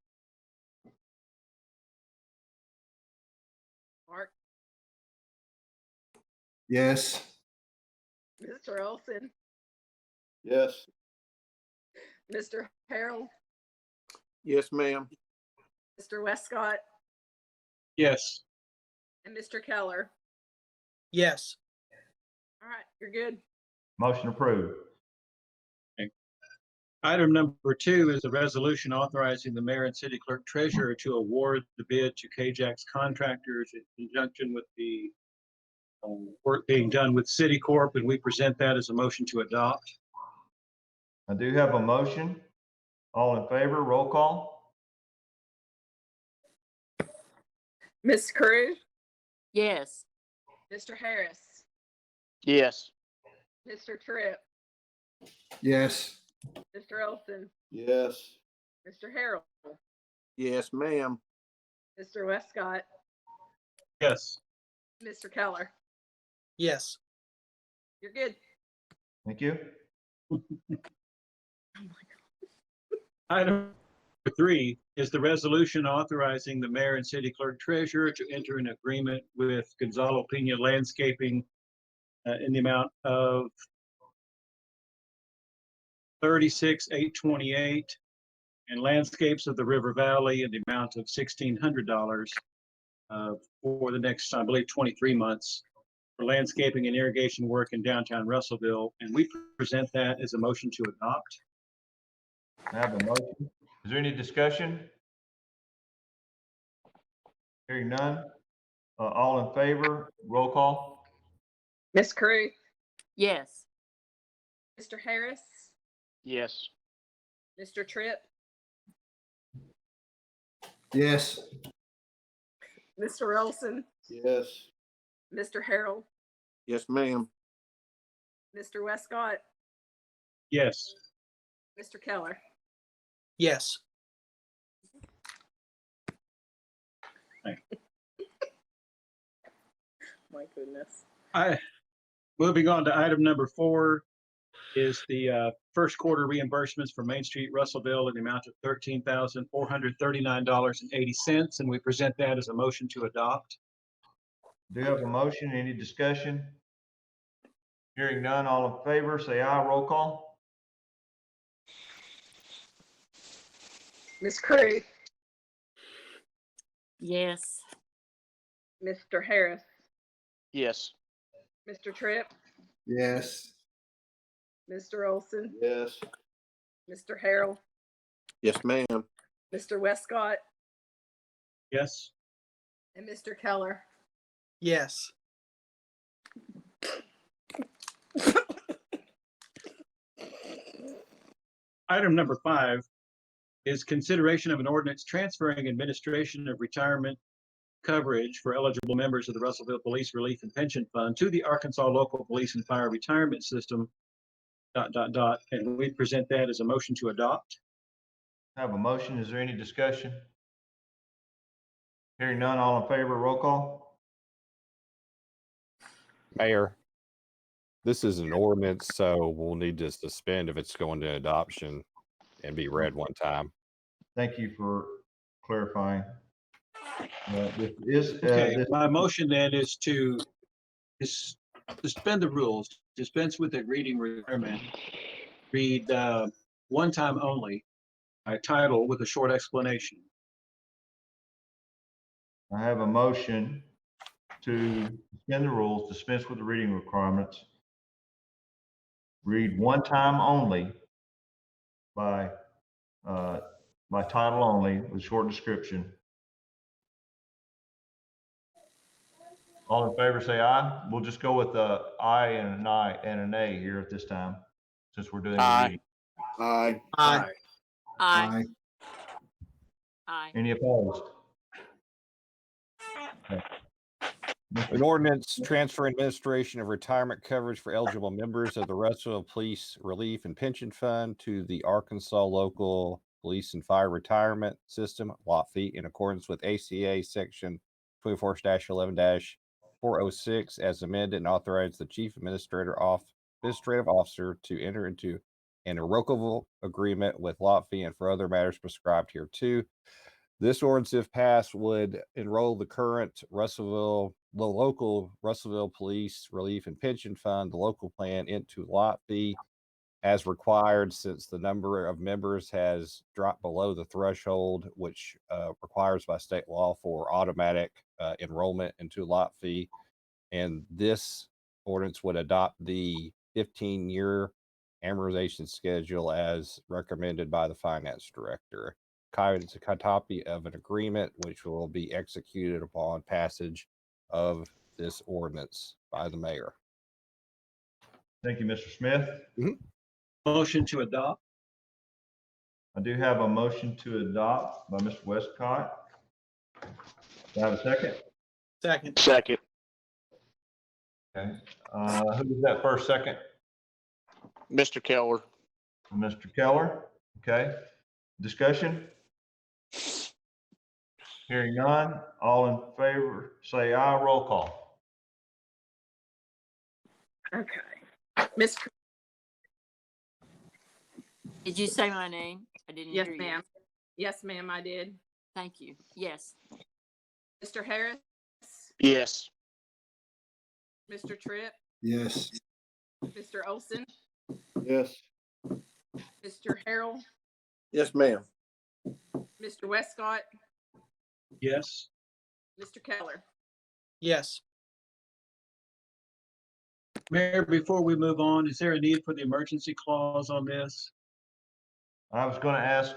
Mark, Yes. Mr. Olson, Yes. Mr. Harrell, Yes, ma'am. Mr. Westcott, Yes. and Mr. Keller. Yes. All right, you're good. Motion approved. Item number 2 is a resolution authorizing the mayor and city clerk treasurer to award the bid to KJAX contractors in conjunction with the work being done with City Corp, and we present that as a motion to adopt. I do have a motion. All in favor, roll call. Ms. Carew, Yes. Mr. Harris, Yes. Mr. Tripp, Yes. Mr. Olson, Yes. Mr. Harrell, Yes, ma'am. Mr. Westcott, Yes. Mr. Keller. Yes. You're good. Thank you. Item 3 is the resolution authorizing the mayor and city clerk treasurer to enter an agreement with Gonzalo Pena Landscaping in the amount of $36,828 and landscapes of the River Valley in the amount of $1,600 for the next, I believe, 23 months for landscaping and irrigation work in downtown Russellville. And we present that as a motion to adopt. I have a motion. Is there any discussion? Hearing none. All in favor, roll call. Ms. Carew, Yes. Mr. Harris, Yes. Mr. Tripp, Yes. Mr. Olson, Yes. Mr. Harrell, Yes, ma'am. Mr. Westcott, Yes. Mr. Keller. Yes. My goodness. Moving on to item number 4 is the first quarter reimbursements for Main Street Russellville in the amount of $13,439.80, and we present that as a motion to adopt. Do you have a motion? Any discussion? Hearing none, all in favor, say aye. Roll call. Ms. Carew, Yes. Mr. Harris, Yes. Mr. Tripp, Yes. Mr. Olson, Yes. Mr. Harrell, Yes, ma'am. Mr. Westcott, Yes. and Mr. Keller. Yes. Item number 5 is consideration of an ordinance transferring administration of retirement coverage for eligible members of the Russellville Police Relief and Pension Fund to the Arkansas Local Police and Fire Retirement System, ... And we present that as a motion to adopt. Have a motion. Is there any discussion? Hearing none, all in favor, roll call? Mayor, this is an ordinance, so we'll need to suspend if it's going to adoption and be read one time. Thank you for clarifying. This is, Okay, my motion then is to suspend the rules, dispense with the reading requirement, read one time only, by title with a short explanation. I have a motion to suspend the rules, dispense with the reading requirements, read one time only by title only with short description. All in favor, say aye. We'll just go with the aye and an I and an A here at this time, since we're doing the Aye. reading. Aye. Aye. Aye. Aye. Any opposed? An ordinance transfer administration of retirement coverage for eligible members of the Russellville Police Relief and Pension Fund to the Arkansas Local Police and Fire Retirement System, lot fee, in accordance with ACA Section 24-11-406 as amended, and authorize the Chief Administrative Officer to enter into an irrevocable agreement with lot fee and for other matters prescribed here too. This ordinance, if passed, would enroll the current local Russellville Police Relief and Pension Fund, the local plan, into lot fee as required, since the number of members has dropped below the threshold, which requires by state law for automatic enrollment into lot fee. And this ordinance would adopt the 15-year amortization schedule as recommended by the finance director. It's a copy of an agreement which will be executed upon passage of this ordinance by the mayor. Thank you, Mr. Smith. Motion to adopt. I do have a motion to adopt by Mr. Westcott. Do I have a second? Second. Second. Okay. Who was that first second? Mr. Keller. Mr. Keller. Okay. Discussion? Hearing none, all in favor, say aye. Roll call. Okay. Miss, Did you say my name? I didn't yes, hear you. ma'am. Yes, ma'am, I did. Thank you. Yes. Mr. Harris, Yes. Mr. Tripp, Yes. Mr. Olson, Yes. Mr. Harrell, Yes, ma'am. Mr. Westcott, Yes. Mr. Keller. Yes. Mayor, before we move on, is there a need for the emergency clause on this? I was going to ask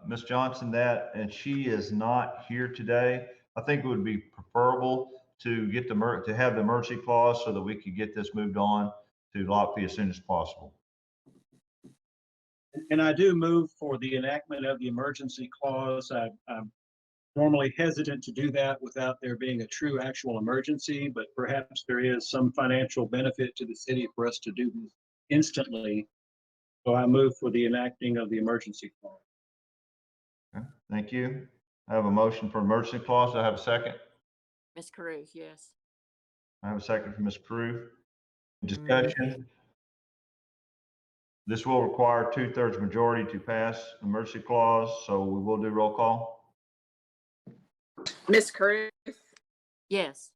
Ms. Johnson that, and she is not here today. I think it would be preferable to get to have the emergency clause so that we could get this moved on to lot fee as soon as possible. And I do move for the enactment of the emergency clause. I'm normally hesitant to do that without there being a true actual emergency, but perhaps there is some financial benefit to the city for us to do this instantly. So I move for the enacting of the emergency clause. Okay, thank you. I have a motion for emergency clause. Do I have a second? Ms. Caruth, yes. I have a second from Ms. Crew. Discussion. This will require 2/3 majority to pass emergency clause, so we will do roll call. Miss Cruz, Yes.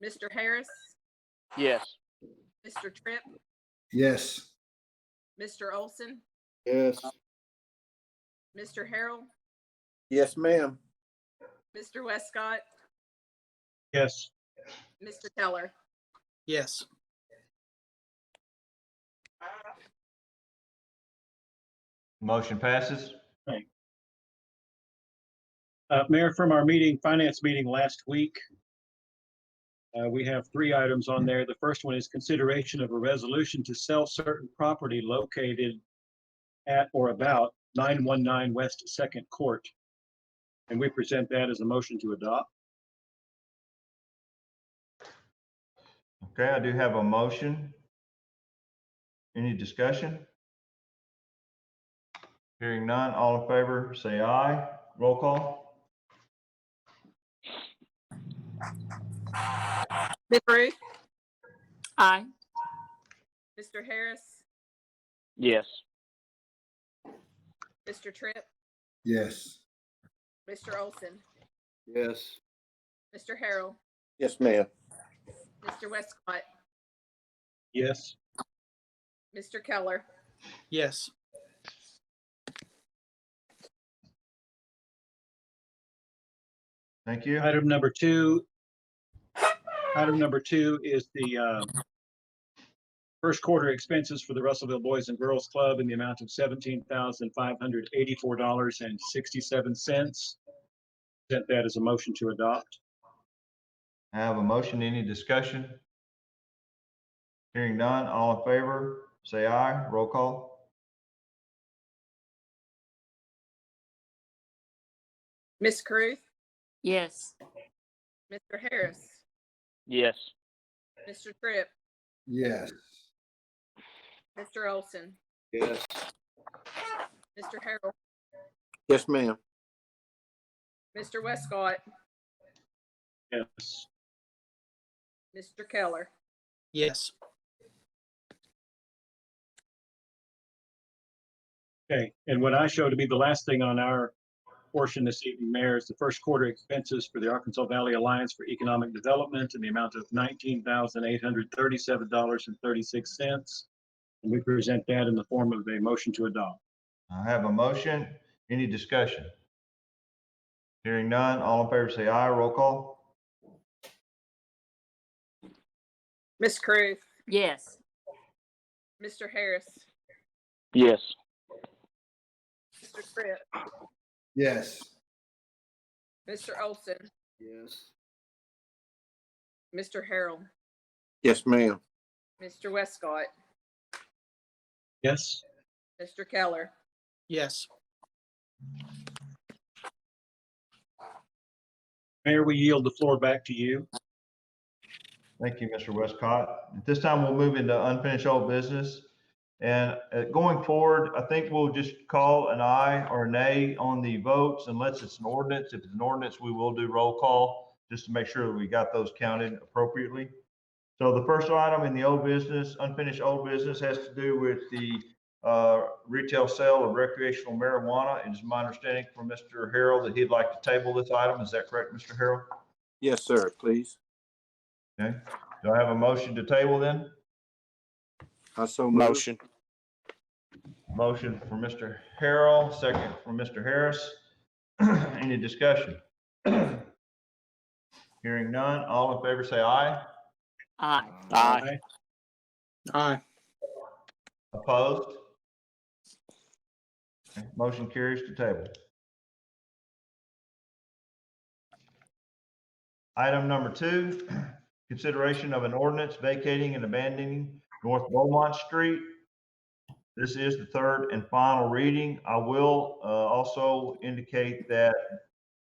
Mr. Harris, Yes. Mr. Tripp, Yes. Mr. Olson, Yes. Mr. Harrell, Yes, ma'am. Mr. Westcott, Yes. Mr. Keller. Yes. Motion passes. Mayor, from our finance meeting last week, we have 3 items on there. The first one is consideration of a resolution to sell certain property located at or about 919 West Second Court. And we present that as a motion to adopt. Okay, I do have a motion. Any discussion? Hearing none, all in favor, say aye. Roll call. Ms. Ruth, Aye. Mr. Harris, Yes. Mr. Tripp, Yes. Mr. Olson, Yes. Mr. Harrell, Yes, ma'am. Mr. Westcott, Yes. Mr. Keller, Yes. Thank you. Item number 2. Item number 2 is the first quarter expenses for the Russellville Boys and Girls Club in the amount of $17,584.67. Present that as a motion to adopt. I have a motion. Any discussion? Hearing none, all in favor, say aye. Roll call. Ms. Ruth, Yes. Mr. Harris, Yes. Mr. Tripp, Yes. Mr. Olson, Yes. Mr. Harrell, Yes, ma'am. Mr. Westcott, Yes. Mr. Keller. Yes. Okay, and what I show to be the last thing on our portion this evening, Mayor, is the first quarter expenses for the Arkansas Valley Alliance for Economic Development in the amount of $19,837.36. And we present that in the form of a motion to adopt. I have a motion. Any discussion? Hearing none, all in favor, say aye. Roll call. Ms. Ruth, Yes. Mr. Harris, Yes. Mr. Tripp, Yes. Mr. Olson, Yes. Mr. Harrell, Yes, ma'am. Mr. Westcott, Yes. Mr. Keller. Yes. Mayor, we yield the floor back to you. Thank you, Mr. Westcott. At this time, we'll move into unfinished old business. And going forward, I think we'll just call an aye or a nay on the votes unless it's an ordinance. If it's an ordinance, we will do roll call just to make sure that we got those counted appropriately. So the first item in the old business, unfinished old business, has to do with the retail sale of recreational marijuana. It is my understanding from Mr. Harrell that he'd like to table this item. Is that correct, Mr. Harrell? Yes, sir, please. Okay. Do I have a motion to table then? I so move. Motion. Motion for Mr. Harrell, second from Mr. Harris. Any discussion? Hearing none, all in favor say aye. Aye. Aye. Aye. Opposed? Okay, motion carries to table. Item number 2, consideration of an ordinance vacating and abandoning North Beaumont Street. This is the third and final reading. I will also indicate that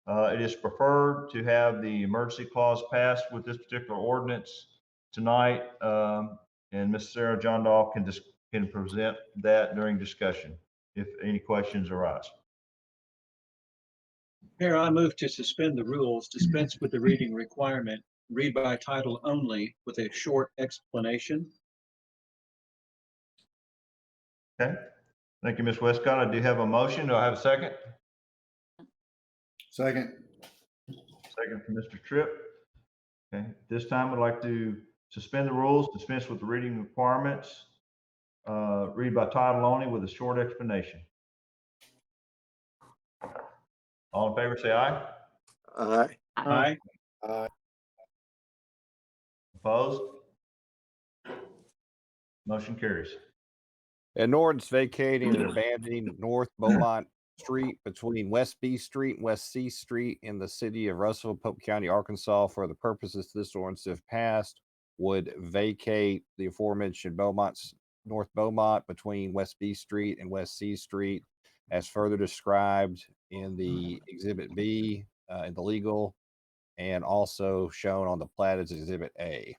it is preferred to have the emergency clause passed with this particular ordinance tonight. And Ms. Sarah John Dahl can present that during discussion if any questions arise. Mayor, I move to suspend the rules, dispense with the reading requirement, read by title only with a short explanation. Okay. Thank you, Ms. Westcott. I do have a motion. Do I have a second? Second. Second from Mr. Tripp. Okay. This time I'd like to suspend the rules, dispense with the reading requirements, read by title only with a short explanation. All in favor, say aye. Aye. Aye. Aye. Opposed? Motion carries. An ordinance vacating and abandoning North Beaumont Street between West B Street and West C Street in the city of Russellville, Pope County, Arkansas, for the purposes this ordinance, if passed, would vacate the aforementioned North Beaumont between West B Street and West C Street, as further described in the Exhibit B in the legal, and also shown on the plat as Exhibit A.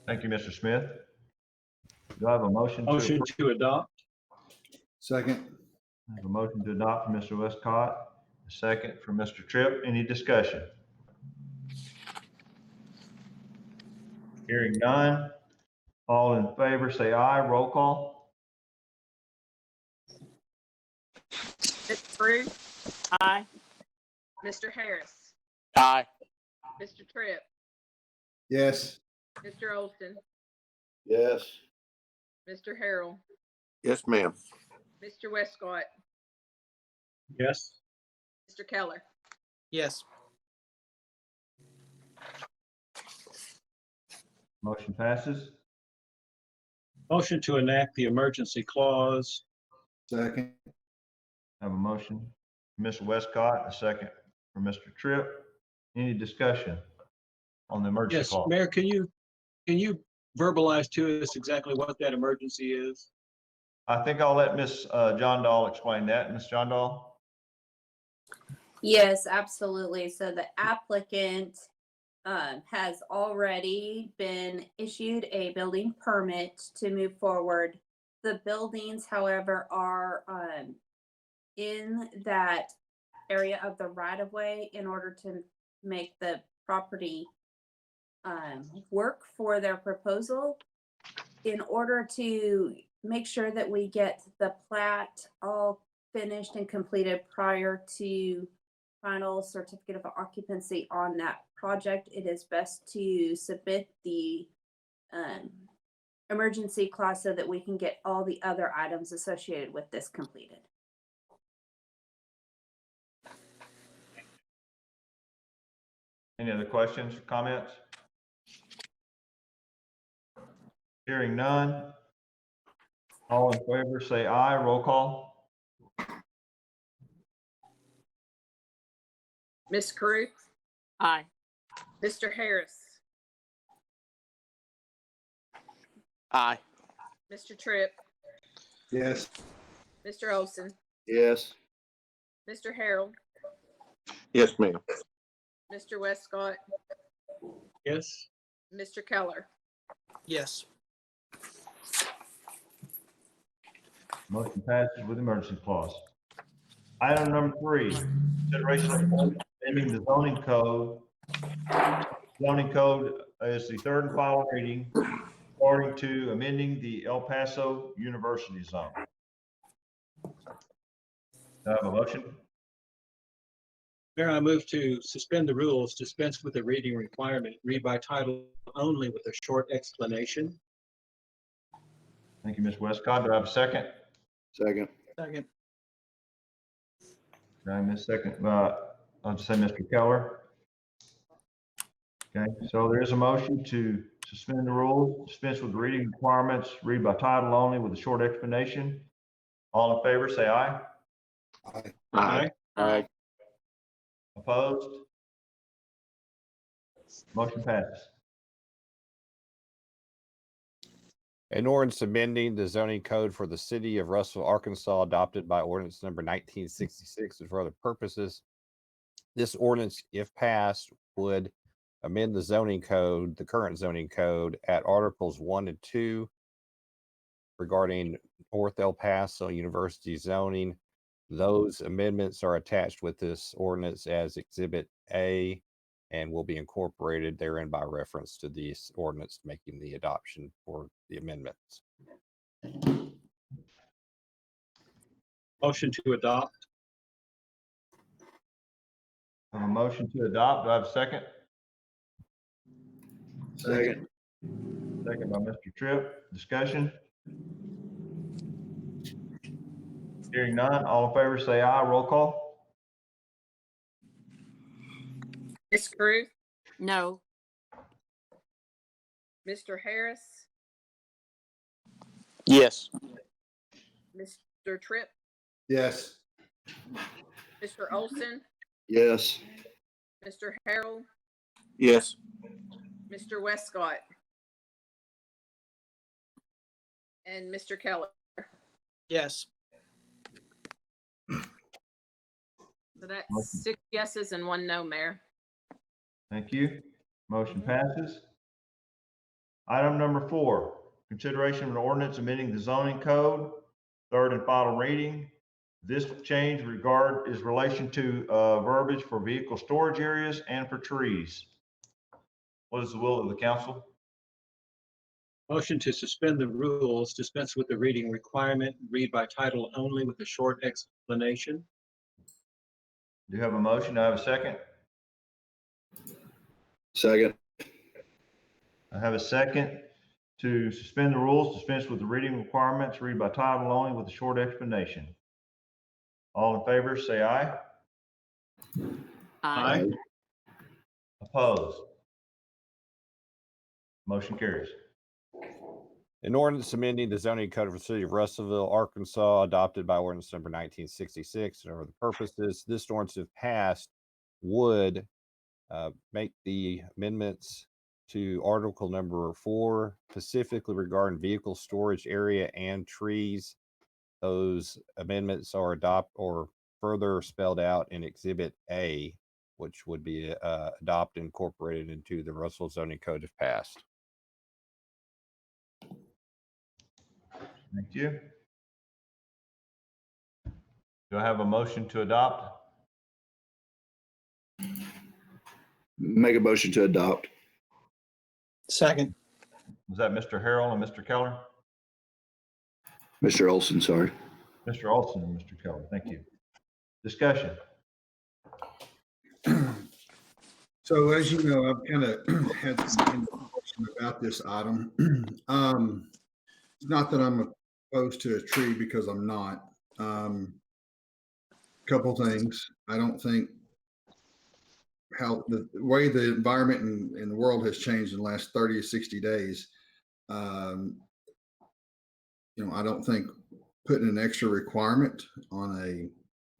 Thank you, Mr. Smith. Do I have a motion? Motion approve? to adopt. Second. I have a motion to adopt from Mr. Westcott, a second from Mr. Tripp. Any discussion? Hearing none. All in favor, say aye. Roll call. Ms. Bruce, Aye. Mr. Harris, Aye. Mr. Tripp, Yes. Mr. Olson, Yes. Mr. Harrell, Yes, ma'am. Mr. Westcott, Yes. Mr. Keller. Yes. Motion passes. Motion to enact the emergency clause. Second. I have a motion from Mr. Westcott, a second from Mr. Tripp. Any discussion on the emergency Yes, clause? Mayor, can you verbalize to us exactly what that emergency is? I think I'll let Ms. John Dahl explain that. Ms. John Dahl? Yes, absolutely. So the applicant has already been issued a building permit to move forward. The buildings, however, are in that area of the right of way in order to make the property work for their proposal. In order to make sure that we get the plat all finished and completed prior to final certificate of occupancy on that project, it is best to submit the emergency clause so that we can get all the other items associated with this completed. Any other questions, comments? Hearing none. All in favor, say aye. Roll call. Ms. Carruth, Aye. Mr. Harris, Aye. Mr. Tripp, Yes. Mr. Olson, Yes. Mr. Harrell, Yes, ma'am. Mr. Westcott, Yes. Mr. Keller. Yes. Motion passes with emergency clause. Item number 3, consideration of amending the zoning code. Zoning code is the third and final reading according to amending the El Paso University zone. Do I have a motion? Mayor, I move to suspend the rules, dispense with the reading requirement, read by title only with a short explanation. Thank you, Ms. Westcott. Do I have a second? Second. Second. Okay, Ms. Second, I'll just say Mr. Keller. Okay, so there is a motion to suspend the rules, dispense with the reading requirements, read by title only with a short explanation. All in favor, say aye. Aye. Aye. Aye. Opposed? Motion passes. An ordinance amending the zoning code for the city of Russellville, Arkansas, adopted by ordinance number 1966 and for other purposes. This ordinance, if passed, would amend the zoning code, the current zoning code, at Articles 1 and 2 regarding North El Paso University zoning. Those amendments are attached with this ordinance as Exhibit A and will be incorporated therein by reference to this ordinance making the adoption for the amendments. Motion to adopt. I have a motion to adopt. Do I have a second? Second. Second by Mr. Tripp. Discussion? Hearing none. All in favor, say aye. Roll call. Ms. Carruth, No. Mr. Harris, Yes. Mr. Tripp, Yes. Mr. Olson, Yes. Mr. Harold, Yes. Mr. Westcott, and Mr. Keller. Yes. So that's 6 yeses and 1 no, Mayor. Thank you. Motion passes. Item number 4, consideration of an ordinance amending the zoning code, third and final reading. This change is relation to verbiage for vehicle storage areas and for trees. What is the will of the council? Motion to suspend the rules, dispense with the reading requirement, read by title only with a short explanation. Do you have a motion? Do I have a second? Second. I have a second to suspend the rules, dispense with the reading requirements, read by title only with a short explanation. All in favor, say aye. Aye. Opposed? Motion carries. An ordinance amending the zoning code of the city of Russellville, Arkansas, adopted by ordinance number 1966. And for the purposes this ordinance, if passed, would make the amendments to article number 4, specifically regarding vehicle storage area and trees. Those amendments are further spelled out in Exhibit A, which would be adopted, incorporated into the Russell zoning code if passed. Thank you. Do I have a motion to adopt? Make a motion to adopt. Second. Was that Mr. Harrell and Mr. Keller? Mr. Olson, sorry. Mr. Olson and Mr. Keller, thank you. Discussion. So as you know, I've kind of had some question about this item. It's not that I'm opposed to a tree, because I'm not. Couple things. I don't think how the way the environment and the world has changed in the last 30 to 60 days. I don't think putting an extra requirement on a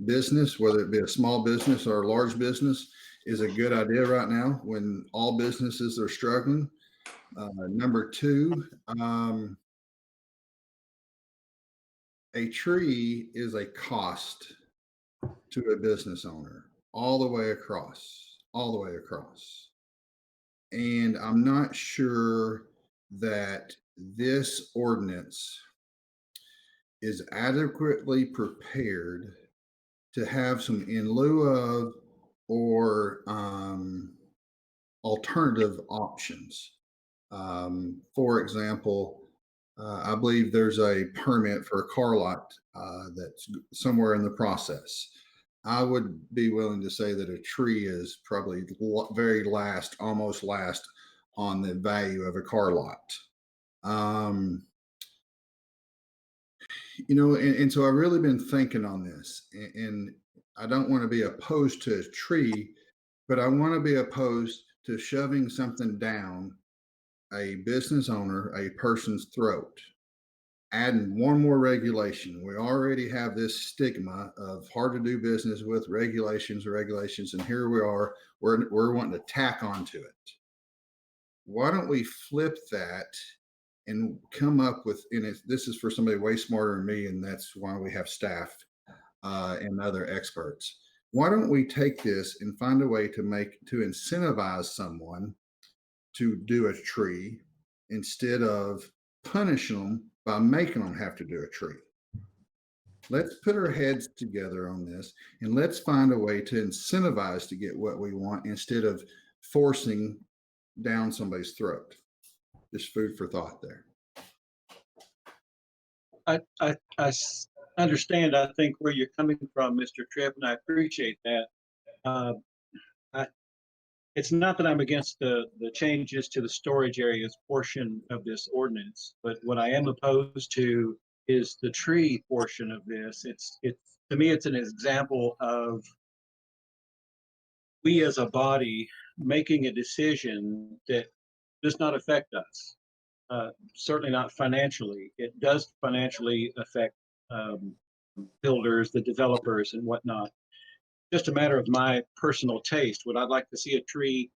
business, whether it be a small business or a large business, is a good idea right now when all businesses are struggling. Number 2, a tree is a cost to a business owner all the way across. And I'm not sure that this ordinance is adequately prepared to have some in lieu of or alternative options. For example, I believe there's a permit for a car lot that's somewhere in the process. I would be willing to say that a tree is probably very last, almost last on the value of a car lot. And so I've really been thinking on this, and I don't want to be opposed to a tree, but I want to be opposed to shoving something down a business owner, a person's throat. Adding one more regulation. We already have this stigma of hard to do business with regulations, and here we are, we're wanting to tack onto it. Why don't we flip that and come up with, this is for somebody way smarter than me, and that's why we have staff and other experts. Why don't we take this and find a way to incentivize someone to do a tree instead of punishing them by making them have to do a tree? Let's put our heads together on this, and let's find a way to incentivize to get what we want instead of forcing down somebody's throat. Just food for thought there. I understand, I think, where you're coming from, Mr. Tripp, and I appreciate that. It's not that I'm against the changes to the storage areas portion of this ordinance, but what I am opposed to is the tree portion of this. To me, it's an example of we as a body making a decision that does not affect us. Certainly not financially. It does financially affect builders, the developers and whatnot. Just a matter of my personal taste. Would I like to see a tree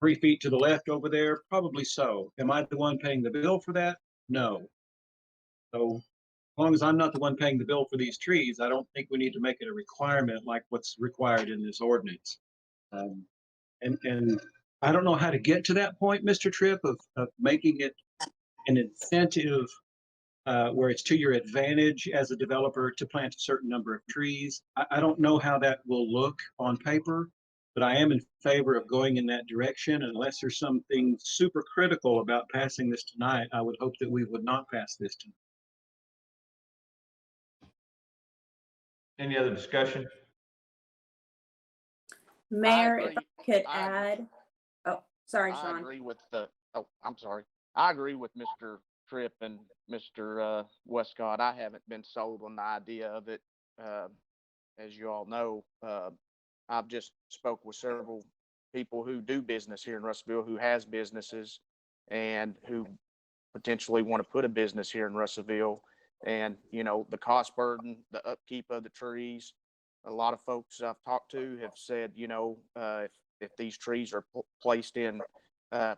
3 feet to the left over there? Probably so. Am I the one paying the bill for that? No. So as long as I'm not the one paying the bill for these trees, I don't think we need to make it a requirement like what's required in this ordinance. And I don't know how to get to that point, Mr. Tripp, of making it an incentive where it's to your advantage as a developer to plant a certain number of trees. I don't know how that will look on paper, but I am in favor of going in that direction. Unless there's something super critical about passing this tonight, I would hope that we would not pass this tonight. Any other discussion? Mayor, if agree. I could I add, oh, sorry, I Sean. agree with I'm sorry. I agree with Mr. Tripp and Mr. Westcott. I haven't been sold on the idea of it. As you all know, I've just spoke with several people who do business here in Russellville, who has businesses and who potentially want to put a business here in Russellville. And, you know, the cost burden, the upkeep of the trees, a lot of folks I've talked to have said, you know, if these trees are placed in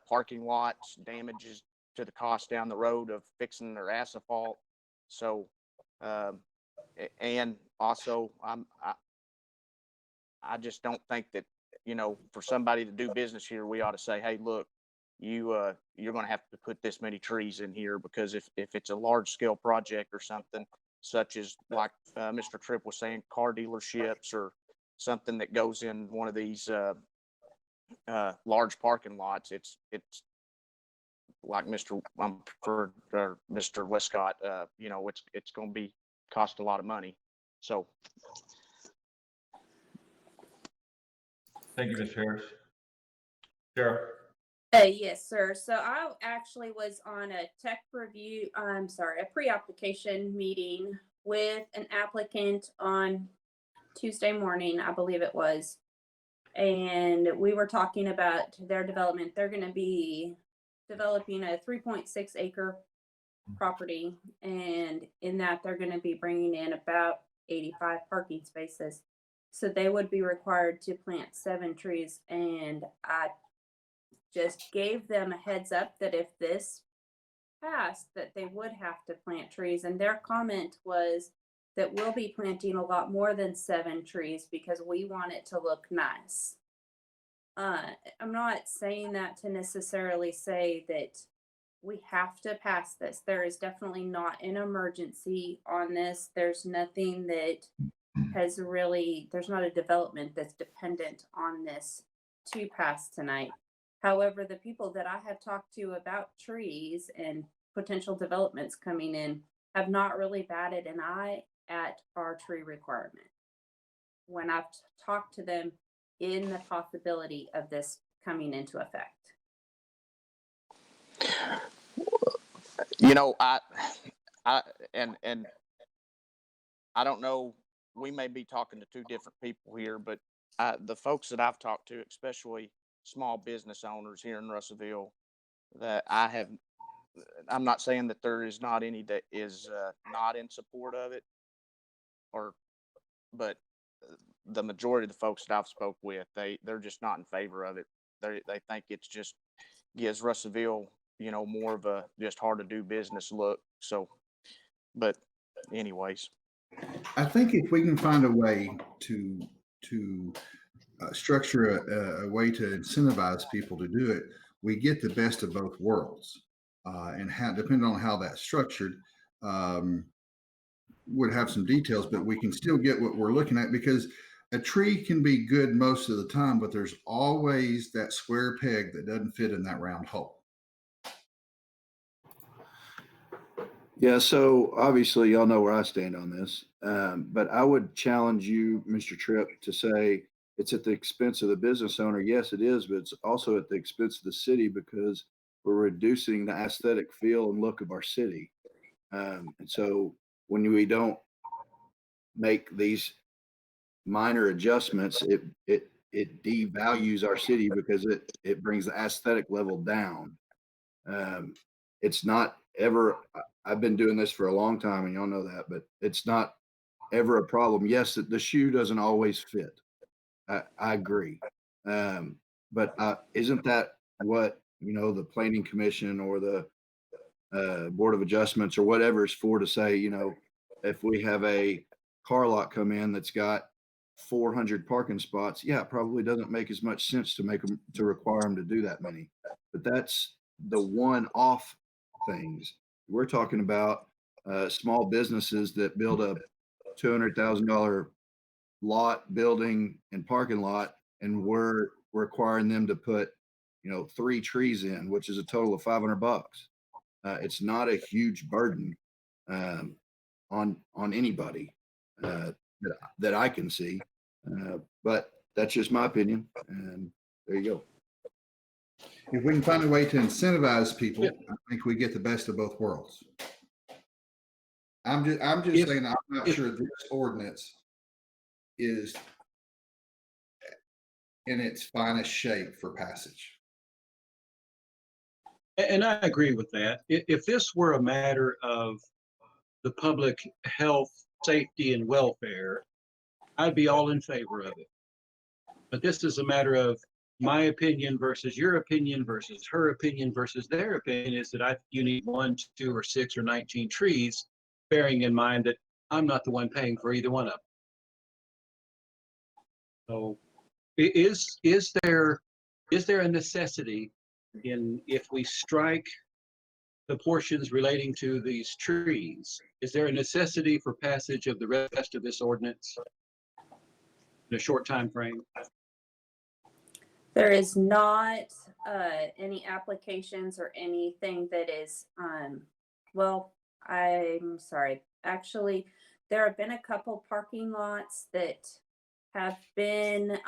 parking lots, damages to the cost down the road of fixing their asphalt. So, and also I just don't think that, you know, for somebody to do business here, we ought to say, hey, look, you're going to have to put this many trees in here, because if it's a large scale project or something, such as like Mr. Tripp was saying, car dealerships or something that goes in one of these large parking lots, it's like Mr. Westcott, you know, it's going to be cost a lot of money. So. Thank you, Mr. Harris. Sarah? Yes, sir. So I actually was on a a pre-application meeting with an applicant on Tuesday morning, I believe it was. And we were talking about their development. They're going to be developing a 3.6 acre property. And in that, they're going to be bringing in about 85 parking spaces. So they would be required to plant 7 trees. And I just gave them a heads up that if this passed, that they would have to plant trees. And their comment was that we'll be planting a lot more than 7 trees because we want it to look nice. I'm not saying that to necessarily say that we have to pass this. There is definitely not an emergency on this. There's nothing that there's not a development that's dependent on this to pass tonight. However, the people that I have talked to about trees and potential developments coming in have not really batted an eye at our tree requirement when I've talked to them in the possibility of this coming into effect. You know, I don't know, we may be talking to 2 different people here, but the folks that I've talked to, especially small business owners here in Russellville, that I'm not saying that there is not any that is not in support of it, but the majority of the folks that I've spoke with, they're just not in favor of it. They think it's just gives Russellville, you know, more of a just hard to do business look. So, but anyways, I think if we can find a way to structure a way to incentivize people to do it, we get the best of both worlds. And depending on how that's structured, would have some details, but we can still get what we're looking at, because a tree can be good most of the time, but there's always that square peg that doesn't fit in that round hole. Yeah, so obviously y'all know where I stand on this, but I would challenge you, Mr. Tripp, to say it's at the expense of the business owner. Yes, it is, but it's also at the expense of the city, because we're reducing the aesthetic feel and look of our city. And so when we don't make these minor adjustments, it devalues our city because it brings the aesthetic level down. It's not ever, I've been doing this for a long time and y'all know that, but it's not ever a problem. Yes, the shoe doesn't always fit. I agree. But isn't that what, the planning commission or the board of adjustments or whatever is for, to say, if we have a car lot come in that's got 400 parking spots, yeah, it probably doesn't make as much sense to require them to do that many. But that's the one-off things. We're talking about small businesses that build a $200,000 lot, building, and parking lot, and we're requiring them to put 3 trees in, which is a total of $500. It's not a huge burden on anybody that I can see, but that's just my opinion, and there you go. If we can find a way to incentivize people, I think we get the best of both worlds. I'm just saying, I'm not sure this ordinance is in its finest shape for passage. And I agree with that. If this were a matter of the public health, safety, and welfare, I'd be all in favor of it. But this is a matter of my opinion versus your opinion versus her opinion versus their opinion, is that you need 1, 2, or 6, or 19 trees, bearing in mind that I'm not the one paying for either one of them. So is there a necessity if we strike the portions relating to these trees, is there a necessity for passage of the rest of this ordinance in a short time frame? There is not any applications or anything that is, well, I'm sorry. Actually, there have been a couple parking lots that have been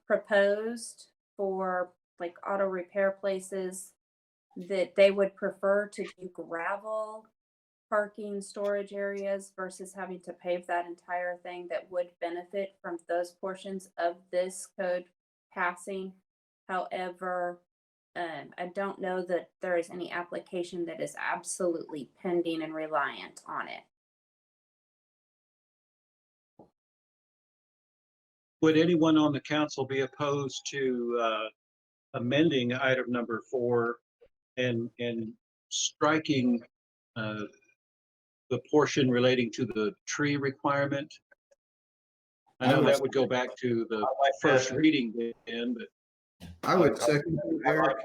proposed for like auto repair places that they would prefer to do gravel parking storage areas versus having to pave that entire thing, that would benefit from those portions of this code passing. However, I don't know that there is any application that is absolutely pending and reliant on it. Would anyone on the council be opposed to amending item number 4 and striking the portion relating to the tree requirement? I know that would go back to the first reading then, but I would second Eric,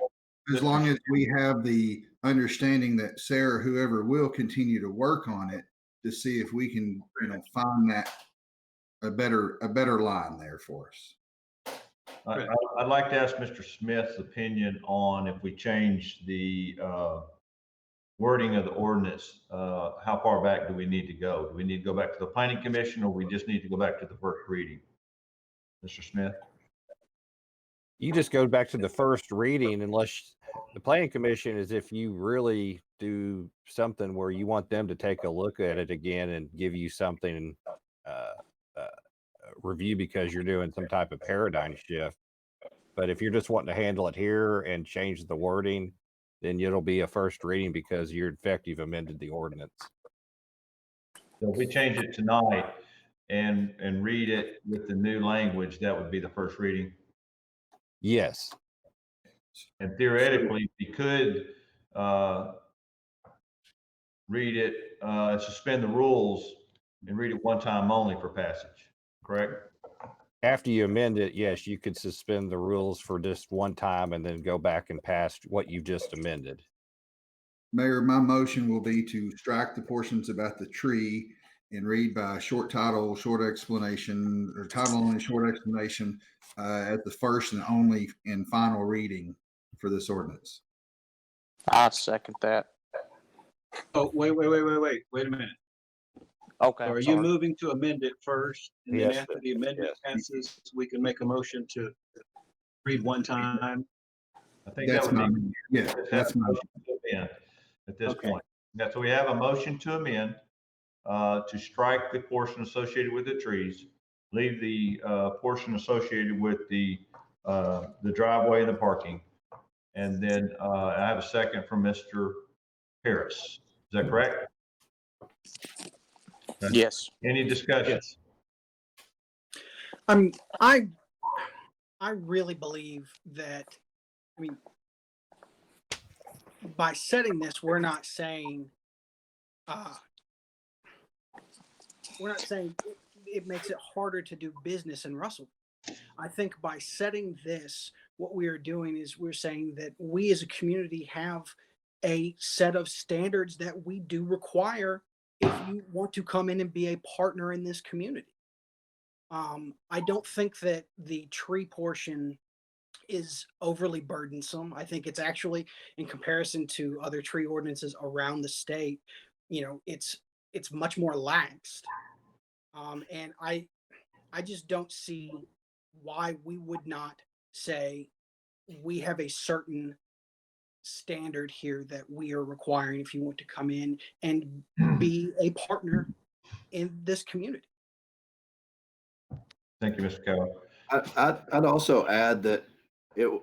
as long as we have the understanding that Sarah, whoever, will continue to work on it to see if we can, find that a better line there for us. I'd like to ask Mr. Smith's opinion on if we change the wording of the ordinance, how far back do we need to go? Do we need to go back to the planning commission, or we just need to go back to the first reading? Mr. Smith? You just go back to the first reading, unless the planning commission is, if you really do something where you want them to take a look at it again and give you something review because you're doing some type of paradigm shift. But if you're just wanting to handle it here and change the wording, then it'll be a first reading because you've amended the ordinance. So if we change it tonight and read it with the new language, that would be the first reading? Yes. And theoretically, we could read it, suspend the rules and read it one time only for passage, correct? After you amend it, yes, you could suspend the rules for just one time and then go back and pass what you just amended. Mayor, my motion will be to strike the portions about the tree and read by short title, short explanation, or title only, short explanation at the first and only and final reading for this ordinance. I second that. oh, wait a minute. Okay. So I'm are you sorry. moving to amend it first, and then Yes, after the amendment yes. passes, we can make a motion to read one time? I think That's that would my, be. yeah, that's my, At this Okay. point. Yeah, so we have a motion to amend, to strike the portion associated with the trees leave the portion associated with the driveway and the parking. And then I have a second from Mr. Harris. Is that correct? Okay. Yes. Any discussion? Yes. I really believe that, I mean, by setting this, we're not saying it makes it harder to do business in Russell. I think by setting this, what we are doing is we're saying that we as a community have a set of standards that we do require if you want to come in and be a partner in this community. I don't think that the tree portion is overly burdensome. I think it's actually, in comparison to other tree ordinances around the state, it's much more laxed. And I just don't see why we would not say we have a certain standard here that we are requiring if you want to come in and be a partner in this community. Thank you, Mr. Cowan. I'd also add that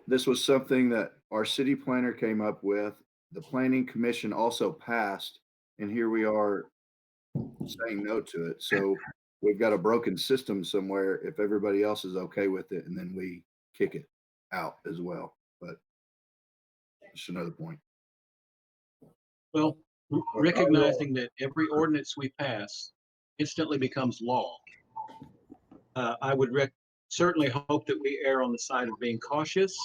this was something that our city planner came up with. The planning commission also passed, and here we are saying no to it. So we've got a broken system somewhere if everybody else is okay with it, and then we kick it out as well. But that's another point. Well, recognizing that every ordinance we pass instantly becomes law, I would certainly hope that we err on the side of being cautious.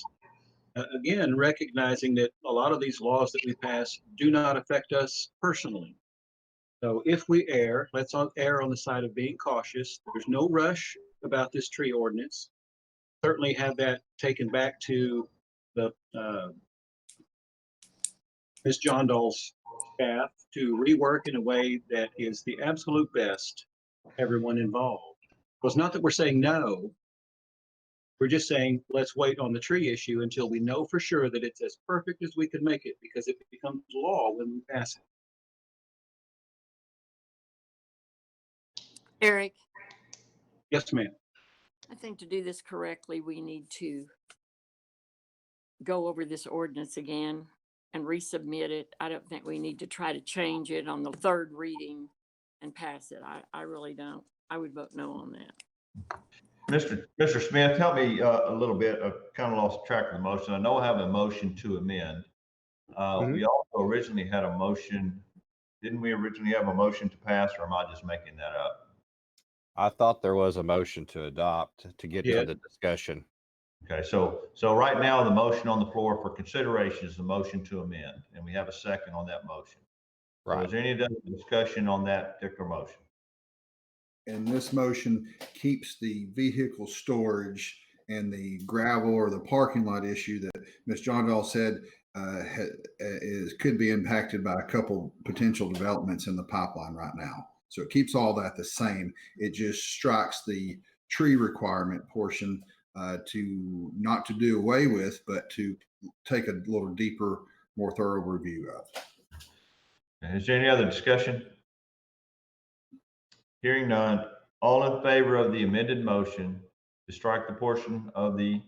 Again, recognizing that a lot of these laws that we pass do not affect us personally. So if we err, let's err on the side of being cautious. There's no rush about this tree ordinance. Certainly have that taken back to the Ms. John Dahl's staff to rework in a way that is the absolute best for everyone involved. Well, it's not that we're saying no. We're just saying, let's wait on the tree issue until we know for sure that it's as perfect as we can make it, because it becomes law when we pass it. Eric, Yes, ma'am. I think to do this correctly, we need to go over this ordinance again and resubmit it. I don't think we need to try to change it on the third reading and pass it. I really don't. I would vote no on that. Mr. Smith, help me a little bit. I kind of lost track of the motion. I know I have a motion to amend. We also originally had a motion. Didn't we originally have a motion to pass, or am I just making that up? I thought there was a motion to adopt to get to the discussion. Okay, so right now the motion on the floor for consideration is the motion to amend, and we have a second on that motion. Right. So is there any other discussion on that particular motion? And this motion keeps the vehicle storage and the gravel or the parking lot issue that Ms. John Dahl said could be impacted by a couple potential developments in the pipeline right now. So it keeps all that the same. It just strikes the tree requirement portion to not to do away with, but to take a little deeper, more thorough review of. Is there any other discussion? Hearing none, all in favor of the amended motion to strike the portion of the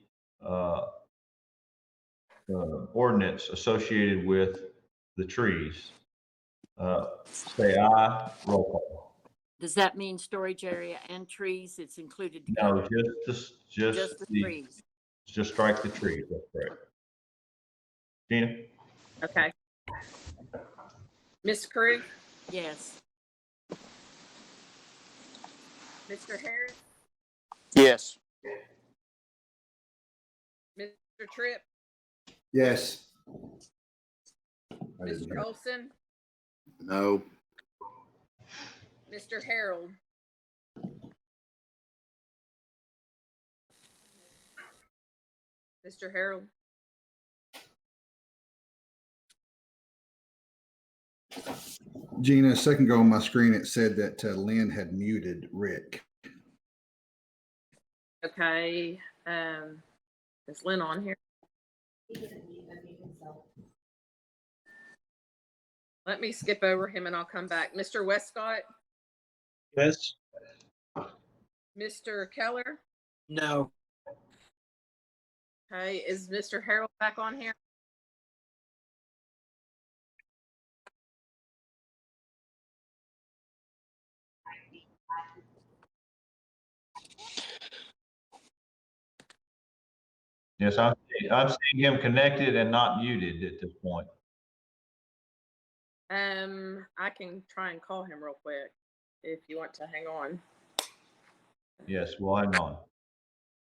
ordinance associated with the trees, say aye. Roll call. Does that mean storage area and trees? It's included together? No, just the trees. Just strike the trees. That's correct. Gina? Okay. Ms. Crew, Yes. Mr. Harris, Yes. Mr. Tripp, Yes. Mr. Olson, No. Mr. Harold. Mr. Harold. Gina, a second ago on my screen, it said that Lynn had muted Rick. Okay, is Lynn on here? Let me skip over him and I'll come back. Mr. Westcott, Yes. Mr. Keller? No. Okay, is Mr. Harold back on here? Yes, I'm seeing him connected and not muted at this point. I can try and call him real quick if you want to hang on. Yes, we'll hang on.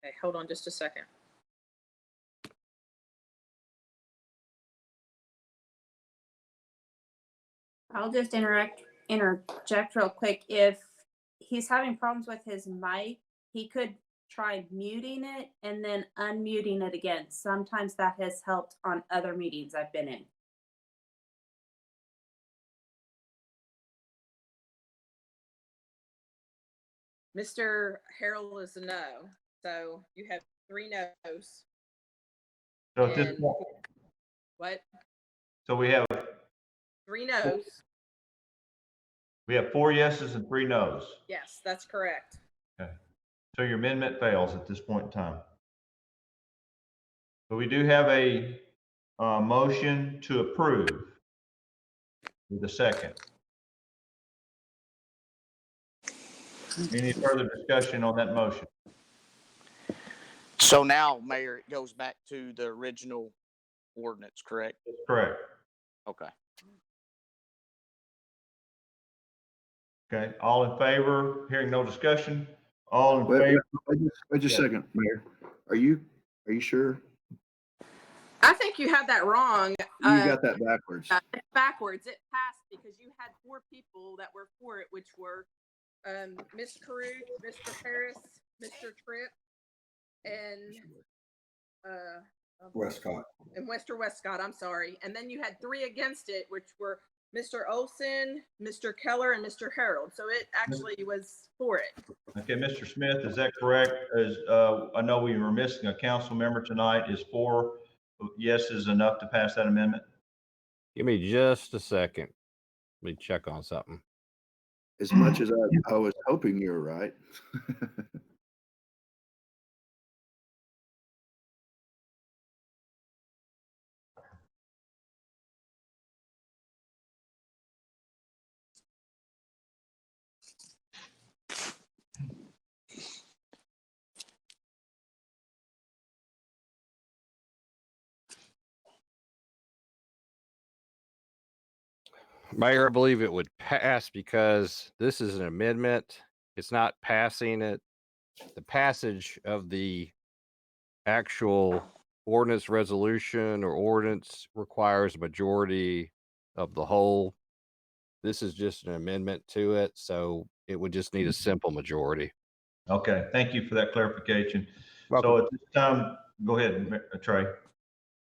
Okay, hold on just a second. I'll just interject real quick. If he's having problems with his mic, he could try muting it and then unmuting it again. Sometimes that has helped on other meetings I've been in. Mr. Harold is a no, so you have 3 no's. So at this And- point, What? so we have 3 no's. 4 yeses and 3 nos. Yes, that's correct. Okay. So your amendment fails at this point in time. But we do have a motion to approve with a second. Any further discussion on that motion? So now, Mayor, it goes back to the original ordinance, correct? Correct. Okay. Okay, all in favor? Hearing no discussion? All in Wait, favor? wait just a Yeah. second, Mayor. Are you sure? I think you had that wrong. You got that backwards. It's backwards. It passed because you had 4 people that were for it, which were Ms. Carew, Mr. Harris, Mr. Tripp, and Westcott. and Mr. Westcott. I'm sorry. And then you had 3 against it, which were Mr. Olson, Mr. Keller, and Mr. Harold. So it actually was for it. Okay, Mr. Smith, is that correct? As I know we were missing a council member tonight. Is 4 yeses enough to pass that amendment? Give me just a second. Let me check on something. As much as I was hoping you were right. Mayor, I believe it would pass because this is an amendment. It's not passing it. The passage of the actual ordinance resolution or ordinance requires a majority of the whole. This is just an amendment to it, so it would just need a simple majority. Okay, thank you for that clarification. Welcome. So at this time, go ahead, Trey.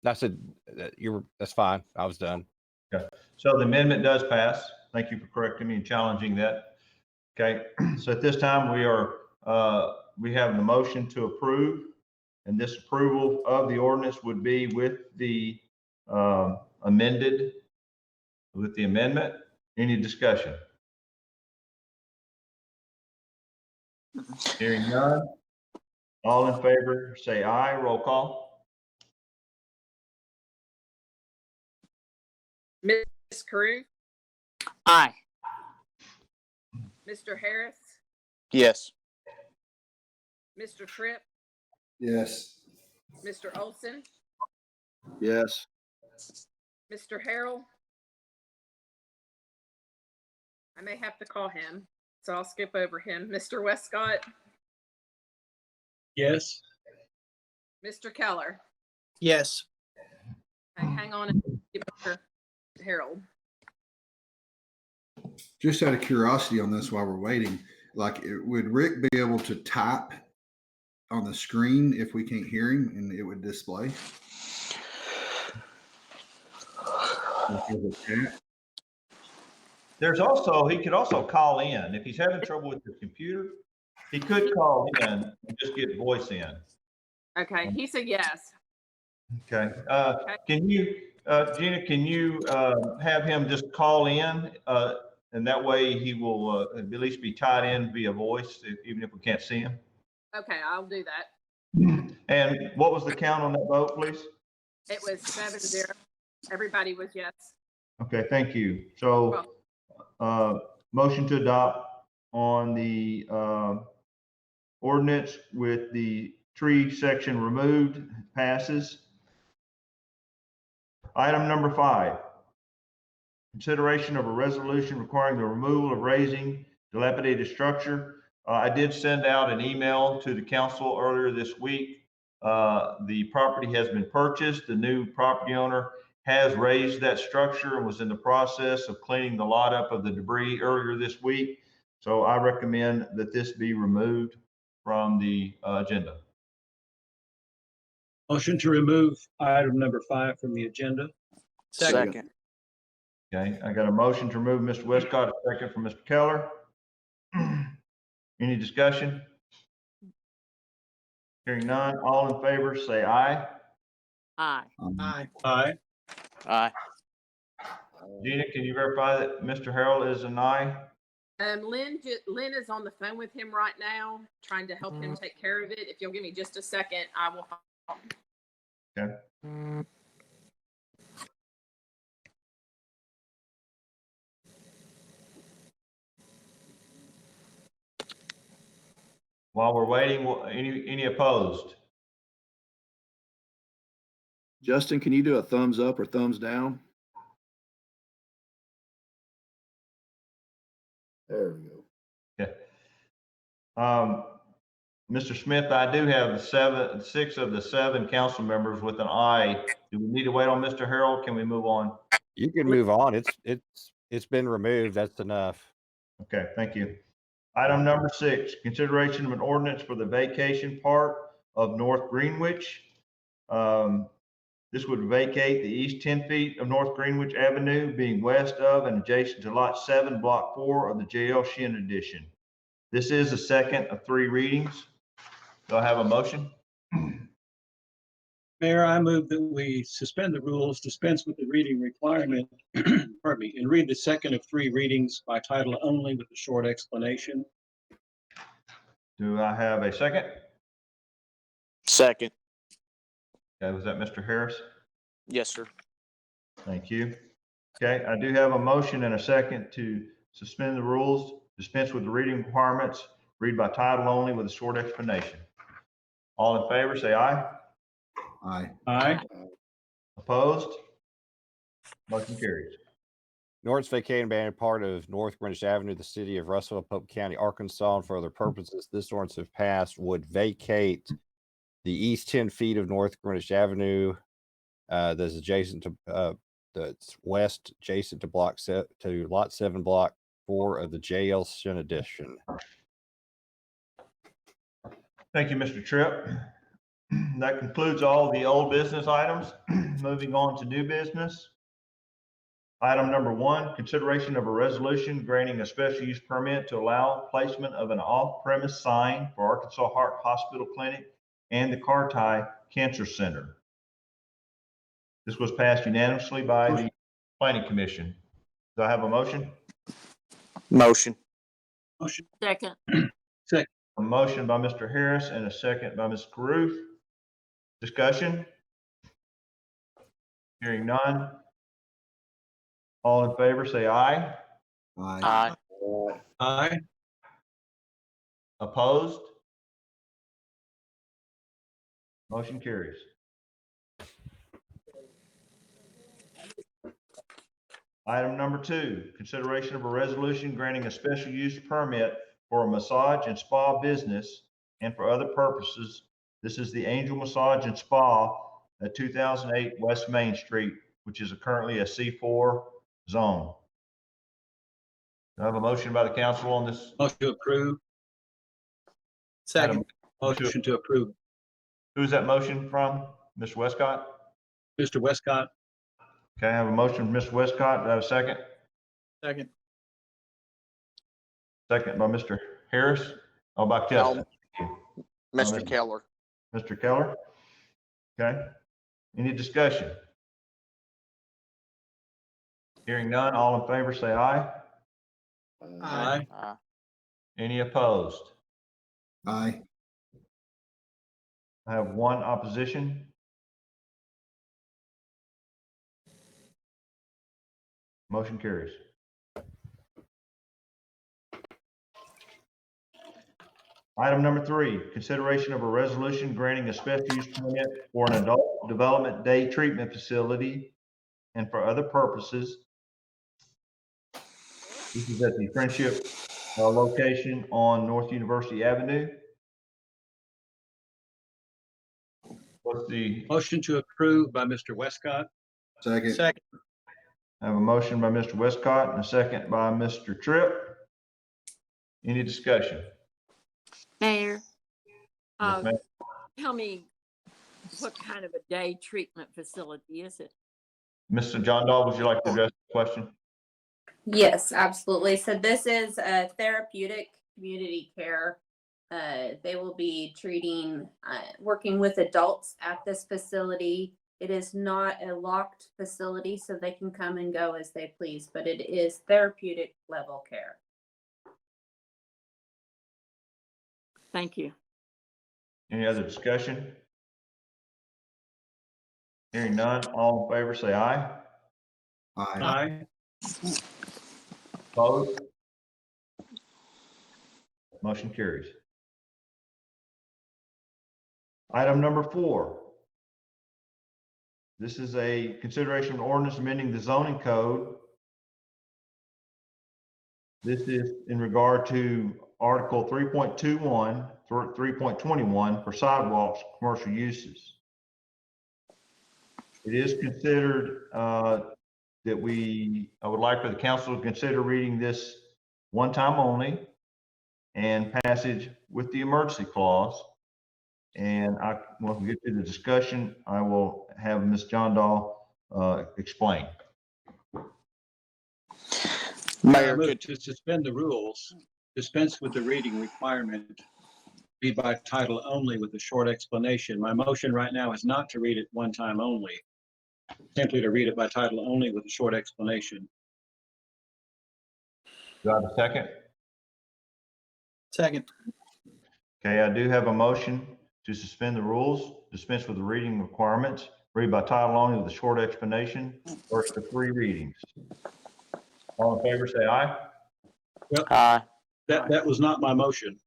I said that's fine. I was done. Okay, so the amendment does pass. Thank you for correcting me and challenging that. Okay, so at this time, we have the motion to approve, and this approval of the ordinance would be with the amendment. Any discussion? Hearing none. All in favor, say aye. Roll call. Ms. Carew, Aye. Mr. Harris, Yes. Mr. Tripp, Yes. Mr. Olson, Yes. Mr. Harold. I may have to call him, so I'll skip over him. Mr. Westcott, Yes. Mr. Keller. Yes. Okay, hang on and skip over Harold. Just out of curiosity on this while we're waiting, would Rick be able to type on the screen if we can't hear him and it would display? There's also, he could also call in. If he's having trouble with his computer, he could call in and just get voice in. Okay, he said yes. Okay. Can you, Gina, can you have him just call in and that way he will at least be tied in via voice, even if we can't see him. Okay, I'll do that. And what was the count on that vote, please? It was 7-0. Everybody was yes. Okay, thank you. So, motion to adopt on the ordinance with the tree section removed passes. Item number 5, consideration of a resolution requiring the removal of raising dilapidated structure. I did send out an email to the council earlier this week. The property has been purchased. The new property owner has raised that structure and was in the process of cleaning the lot up of the debris earlier this week. So I recommend that this be removed from the agenda. Motion to remove item number 5 from the agenda. Second. Okay, I got a motion to remove Mr. Westcott, a second from Mr. Keller. Any discussion? Hearing none, all in favor, say aye. Aye. Aye. Aye. Aye. Gina, can you verify that Mr. Harrell is an aye? Lynn is on the phone with him right now, trying to help him take care of it. If you'll give me just a second, I will. Okay. While we're waiting, any opposed? Justin, can you do a thumbs up or thumbs down? There we go. Okay. Mr. Smith, I do have 6 of the 7 council members with an aye. Do we need to wait on Mr. Harrell? Can we move on? You can move on. It's been removed. That's enough. Okay, thank you. Item number 6, consideration of an ordinance for the vacation part of North Greenwich. This would vacate the east 10 feet of North Greenwich Avenue, being west of and adjacent to Lot 7, Block 4 of the JL Shin Edition. This is the second of 3 readings. Do I have a motion? Mayor, I move that we suspend the rules, dispense with the reading requirement, pardon me, and read the second of 3 readings by title only with a short explanation. Do I have a second? Second. Okay, was that Mr. Harris? Yes, sir. Thank you. Okay, I do have a motion and a second to suspend the rules, dispense with the reading requirements, read by title only with a short explanation. All in favor, say aye. Aye. Aye. Opposed? Motion carries. An ordinance vacating and banning part of North Greenwich Avenue, the city of Russellville, Pope County, Arkansas, and for other purposes this ordinance if passed would vacate the east 10 feet of North Greenwich Avenue that's adjacent to that's west adjacent to to Lot 7, Block 4 of the JL Shin Edition. Thank you, Mr. Tripp. That concludes all the old business items. Moving on to new business. Item number 1, consideration of a resolution granting a special use permit to allow placement of an off-premise sign for Arkansas Heart Hospital Clinic and the Carti Cancer Center. This was passed unanimously by the Planning Commission. Do I have a motion? Motion. Motion. Second. Second. A motion by Mr. Harris and a second by Ms. Caruth. Discussion? Hearing none. All in favor, say aye. Aye. Aye. Aye. Opposed? Motion carries. Item number 2, consideration of a resolution granting a special use permit for a massage and spa business and for other purposes. This is the Angel Massage and Spa at 2008 West Main Street, which is currently a C4 zone. Do I have a motion by the council on this? Motion to approve. Second. Motion to approve. Who's that motion from? Mr. Westcott? Mr. Westcott. Okay, I have a motion from Mr. Westcott. Do I have a second? Second. Second by Mr. Harris. Oh, by Justin. Mr. Keller. Mr. Keller. Okay. Any discussion? Hearing none, all in favor say aye. Aye. Any opposed? Aye. I have one opposition. Motion carries. Item number 3, consideration of a resolution granting a special use permit for an adult development day treatment facility and for other purposes. This is at the Friendship location on North University Avenue. What's the Motion to approve by Mr. Westcott. Second. Second. I have a motion by Mr. Westcott and a second by Mr. Tripp. Any discussion? Mayor, Yes, ma'am. tell me what kind of a day treatment facility is it? Mr. John Dahl, would you like to address the question? Yes, absolutely. So this is a therapeutic community care. They will be treating, working with adults at this facility. It is not a locked facility, so they can come and go as they please, but it is therapeutic level care. Thank you. Any other discussion? Hearing none, all in favor say aye. Aye. Aye. Opposed? Motion carries. Item number 4. This is a consideration of an ordinance amending the zoning code. This is in regard to Article 3.21 for 3.21 for sidewalks, commercial uses. It is considered that I would like for the council to consider reading this one time only and passage with the emergency clause. And when we get to the discussion, I will have Ms. John Dahl explain. Mayor, to suspend the rules, dispense with the reading requirement, read by title only with a short explanation. My motion right now is not to read it one time only, simply to read it by title only with a short explanation. Do I have a second? Second. Okay, I do have a motion to suspend the rules, dispense with the reading requirements, read by title only with a short explanation, first to 3 readings. All in favor, say aye. Well, Aye. that was not my motion.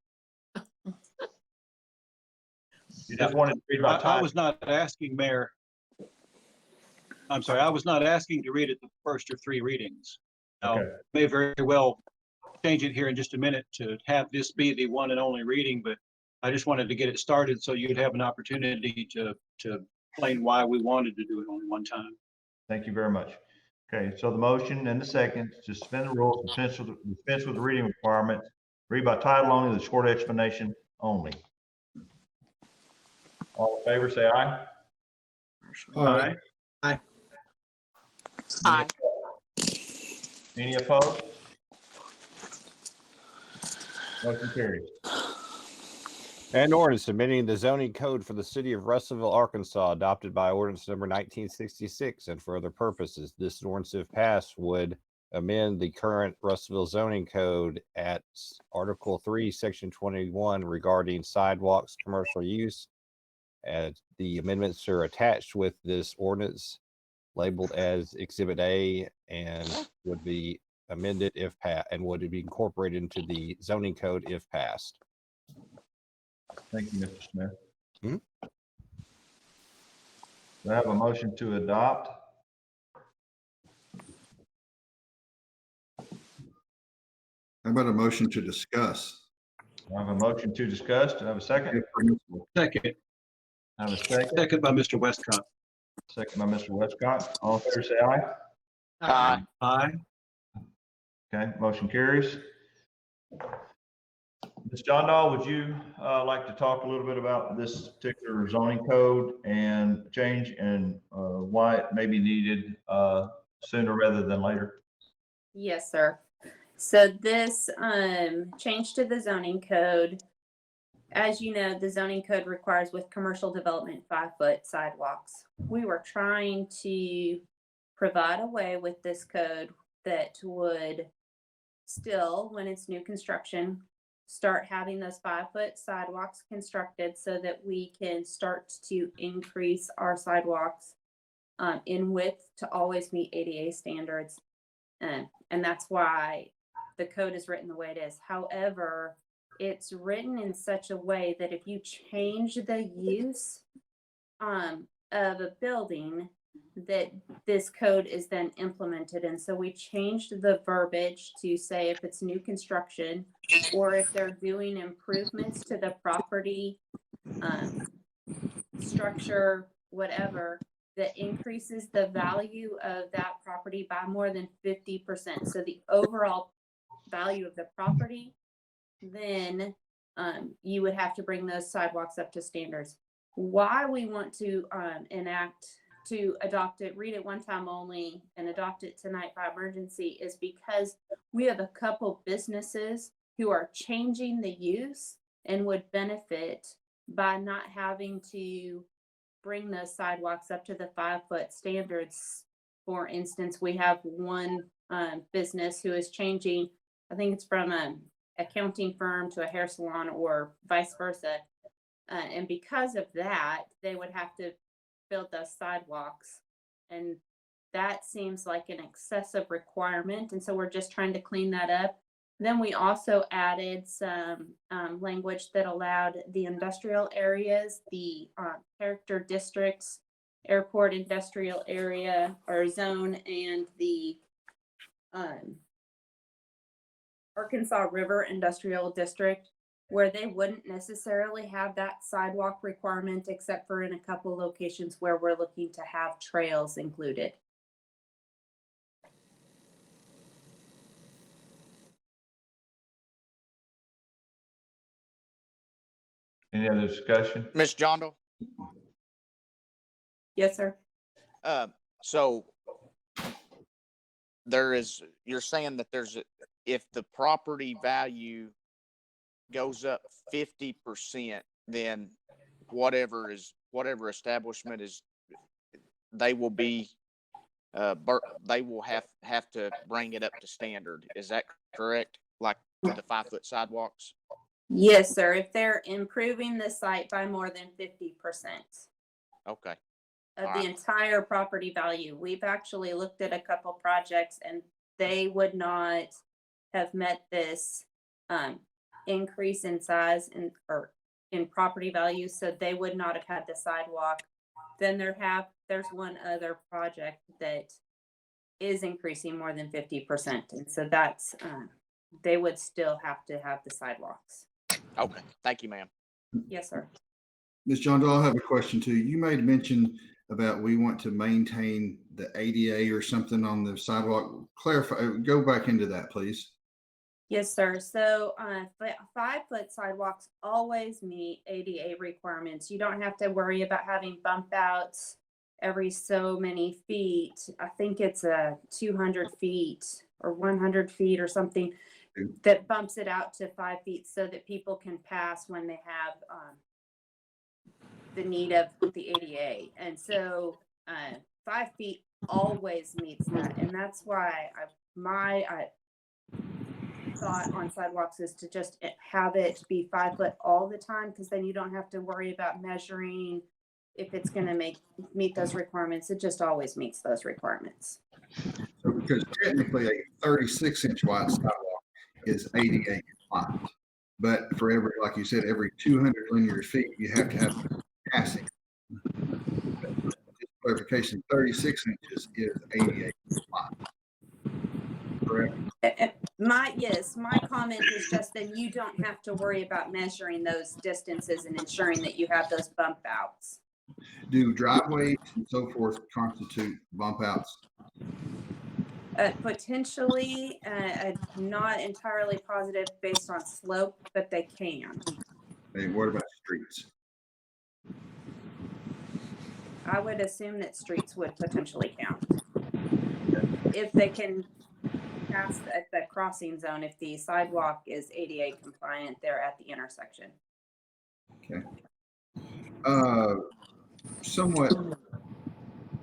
You just wanted to read by I title. was not asking, Mayor. I'm sorry, I was not asking to read it the first or 3 readings. Now, Okay. may very well change it here in just a minute to have this be the one and only reading, but I just wanted to get it started so you'd have an opportunity to explain why we wanted to do it only one time. Thank you very much. Okay, so the motion and the second to suspend the rules, dispense with the reading requirement, read by title only with a short explanation only. All in favor, say aye. Aye. Aye. Aye. Any opposed? Motion carries. An ordinance amending the zoning code for the city of Russellville, Arkansas, adopted by ordinance number 1966 and for other purposes. This ordinance, if passed, would amend the current Russellville zoning code at Article 3, Section 21 regarding sidewalks, commercial use. The amendments are attached with this ordinance labeled as Exhibit A and would be amended if passed and would be incorporated into the zoning code if passed. Thank you, Mr. Smith. Hmm? Do I have a motion to adopt? How about a motion to discuss? I have a motion to discuss. Do I have a second? Second. I have a second. Second by Mr. Westcott. Second by Mr. Westcott. All in favor, say aye. Aye. Aye. Okay, motion carries. Ms. John Dahl, would you like to talk a little bit about this particular zoning code and change and why it may be needed sooner rather than later? Yes, sir. So this change to the zoning code, as you know, the zoning code requires with commercial development 5-foot sidewalks. We were trying to provide a way with this code that would still, when it's new construction, start having those 5-foot sidewalks constructed so that we can start to increase our sidewalks in width to always meet ADA standards. And that's why the code is written the way it is. However, it's written in such a way that if you change the use of a building, that this code is then implemented. And so we changed the verbiage to say if it's new construction or if they're doing improvements to the property, structure, whatever, that increases the value of that property by more than 50%. So the overall value of the property, then you would have to bring those sidewalks up to standards. Why we want to adopt it, read it one time only and adopt it tonight by emergency is because we have a couple businesses who are changing the use and would benefit by not having to bring those sidewalks up to the 5-foot standards. For instance, we have one business who is changing, I think it's from an accounting firm to a hair salon or vice versa. And because of that, they would have to build those sidewalks. And that seems like an excessive requirement. And so we're just trying to clean that up. Then we also added some language that allowed the industrial areas, the character districts, airport industrial area or zone, and the Arkansas River Industrial District, where they wouldn't necessarily have that sidewalk requirement, except for in a couple locations where we're looking to have trails included. Any other discussion? Ms. Jondo? Yes, sir. So you're saying that if the property value goes up 50%, then whatever establishment is, they will have to bring it up to standard. Is that correct? Like the 5-foot sidewalks? Yes, sir. If they're improving the site by more than 50%. Okay. Of All the right. entire property value. We've actually looked at a couple projects and they would not have met this increase in size or in property value, so they would not have had the sidewalk. Then there's one other project that is increasing more than 50%, and so that's they would still have to have the sidewalks. Okay. Thank you, ma'am. Yes, sir. Ms. John Doe, I have a question too. You made mention about we want to maintain the ADA or something on the sidewalk. Clarify, go back into that, please. Yes, sir. So 5-foot sidewalks always meet ADA requirements. You don't have to worry about having bump outs every so many feet. I think it's 200 feet or 100 feet or something that bumps it out to 5 feet so that people can pass when they have the need of the ADA. And so 5 feet always meets that. And that's why my thought on sidewalks is to just have it be 5 foot all the time, because then you don't have to worry about measuring if it's going to meet those requirements. It just always meets those requirements. So because technically a 36-inch wide sidewalk is ADA compliant, but for every, like you said, every 200 linear feet, you have to have passing. Just clarification, 36 inches is ADA compliant. Correct? My comment is just that you don't have to worry about measuring those distances and ensuring that you have those bump outs. Do driveways and so forth constitute bump outs? Potentially, I'm not entirely positive based on slope, but they can. Hey, what about streets? I would assume that streets would potentially count. If they can pass at the crossing zone, if the sidewalk is ADA compliant, they're at the intersection. Okay. Somewhat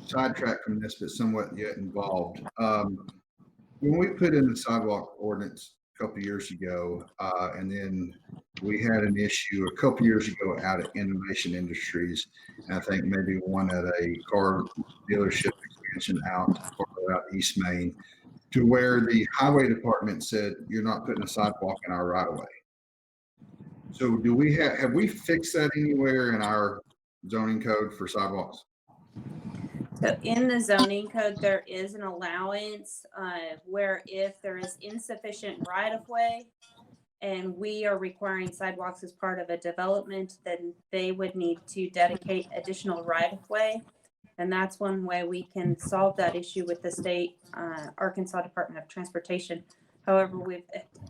sidetracked from this, but somewhat yet involved. When we put in the sidewalk ordinance, a couple years ago, and then we had an issue a couple years ago out at Innovation Industries. And I think maybe one at a car dealership expansion out East Main, to where the highway department said, you're not putting a sidewalk in our right of way. So do we have we fixed that anywhere in our zoning code for sidewalks? So in the zoning code, there is an allowance where if there is insufficient right of way and we are requiring sidewalks as part of a development, then they would need to dedicate additional right of way. And that's one way we can solve that issue with the state Arkansas Department of Transportation. However, we've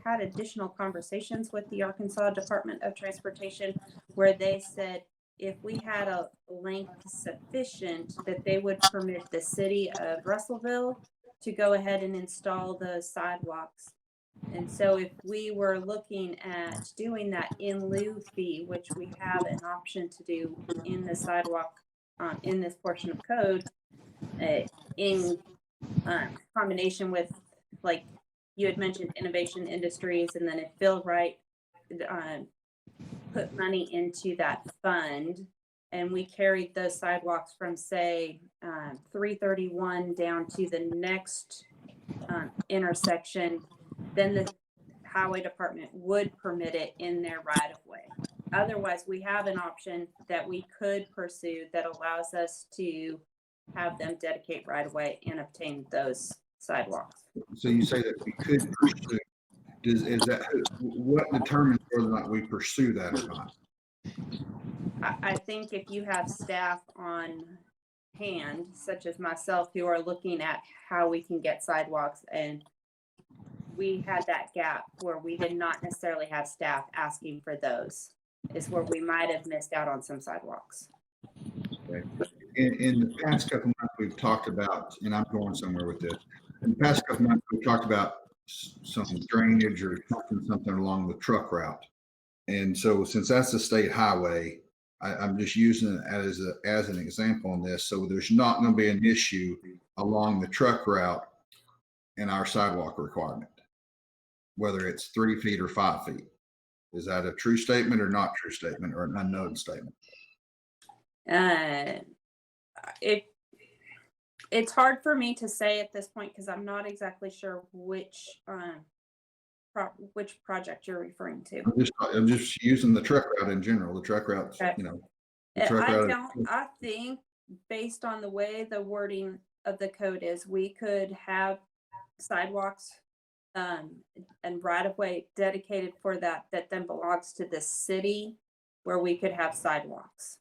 had additional conversations with the Arkansas Department of Transportation where they said if we had a length sufficient that they would permit the city of Russellville to go ahead and install the sidewalks. And so if we were looking at doing that in lieu fee, which we have an option to do in the sidewalk, in this portion of code, in combination with, like you had mentioned, Innovation Industries, and then if Bill Wright put money into that fund, and we carried those sidewalks from, say, 331 down to the next intersection, then the highway department would permit it in their right of way. Otherwise, we have an option that we could pursue that allows us to have them dedicate right of way and obtain those sidewalks. So you say that we could pursue, is that, what determines whether or not we pursue that or not? I think if you have staff on hand, such as myself, who are looking at how we can get sidewalks, and we had that gap where we did not necessarily have staff asking for those, is where we might have missed out on some sidewalks. Okay. In the past couple months, we've talked about, and I'm going somewhere with this. In the past couple months, we've talked about some drainage or something along the truck route. And so since that's a state highway, I'm just using it as an example on this. So there's not going to be an issue along the truck route in our sidewalk requirement, whether it's 3 feet or 5 feet. Is that a true statement or not true statement, or an unknown statement? It's hard for me to say at this point because I'm not exactly sure which project you're referring to. I'm just using the truck route in general. The truck route, Okay. you know. The truck route. I think based on the way the wording of the code is, we could have sidewalks and right of way dedicated for that then belongs to the city, where we could have sidewalks.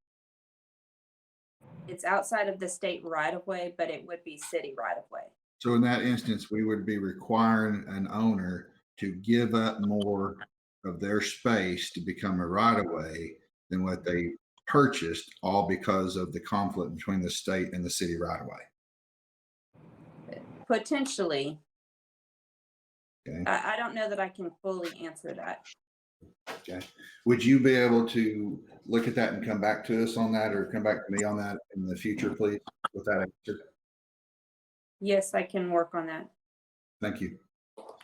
It's outside of the state right of way, but it would be city right of way. So in that instance, we would be requiring an owner to give up more of their space to become a right of way than what they purchased, all because of the conflict between the state and the city right of way. Potentially. Okay. I don't know that I can fully answer that. Okay. Would you be able to look at that and come back to us on that, or come back to me on that in the future, please, with that answer? Yes, I can work on that. Thank you.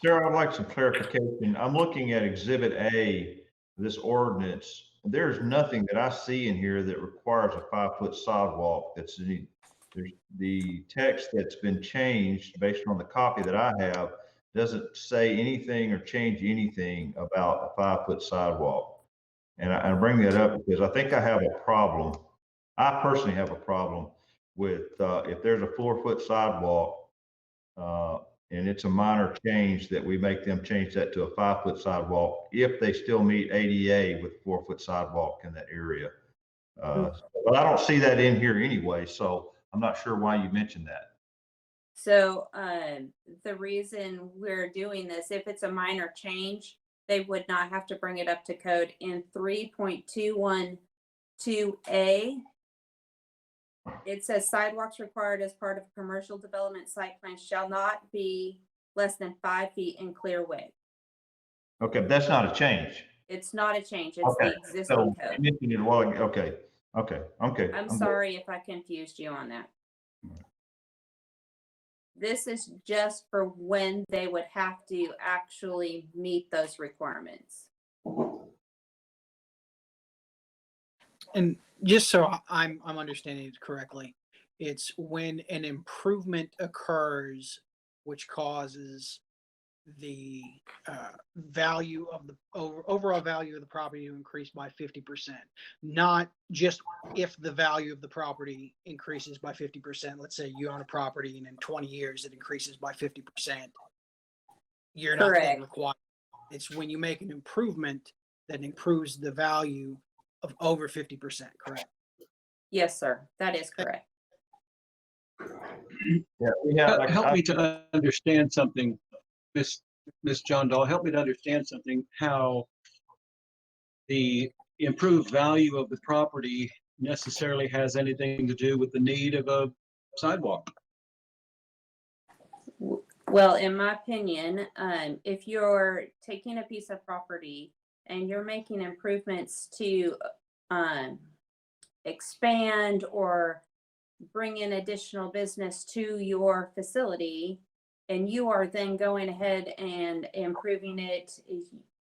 Sarah, I'd like some clarification. I'm looking at Exhibit A, this ordinance. There's nothing that I see in here that requires a 5-foot sidewalk. There's the text that's been changed based on the copy that I have doesn't say anything or change anything about a 5-foot sidewalk. And I bring that up because I think I have a problem. I personally have a problem with if there's a 4-foot sidewalk and it's a minor change, that we make them change that to a 5-foot sidewalk if they still meet ADA with 4-foot sidewalk in that area. But I don't see that in here anyway, so I'm not sure why you mentioned that. So the reason we're doing this, if it's a minor change, they would not have to bring it up to code. In 3.212A, it says sidewalks required as part of commercial development site plan shall not be less than 5 feet in clear way. Okay, but that's not a change. It's not a change. It's Okay, the existing so code. mentioned it a while ago. Okay. I'm sorry if I confused you on that. This is just for when they would have to actually meet those requirements. And just so I'm understanding it correctly, it's when an improvement occurs which causes the value of the overall value of the property to increase by 50%, not just if the value of the property increases by 50%. Let's say you own a property and in 20 years it increases by 50%. You're not then Correct. required. It's when you make an improvement that improves the value of over 50%, correct? Yes, sir. That is correct. Yeah, we have, like, Help me to understand something, Miss John Dahl, help me to understand something, how the improved value of the property necessarily has anything to do with the need of a sidewalk. Well, in my opinion, if you're taking a piece of property and you're making improvements to expand or bring in additional business to your facility, and you are then going ahead and improving it,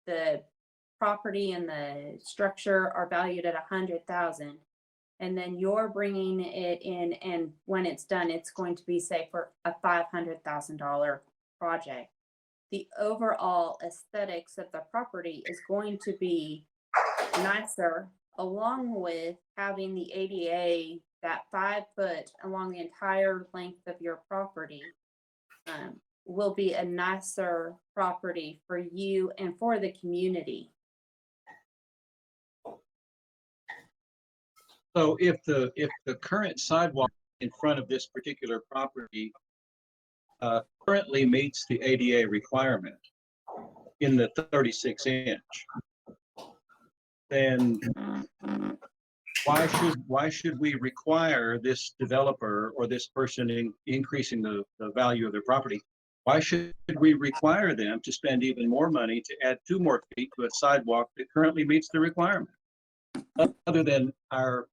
the property and the structure are valued at 100,000, and then you're bringing it in, and when it's done, it's going to be, say, for a $500,000 project. The overall aesthetics of the property is going to be nicer, along with having the ADA, that 5 foot along the entire length of your property, will be a nicer property for you and for the community. So if the current sidewalk in front of this particular property currently meets the ADA requirement in the 36-inch, then why should we require this developer or this person increasing the value of their property? Why should we require them to spend even more money to add 2 more feet to a sidewalk that currently meets the requirement? Other than our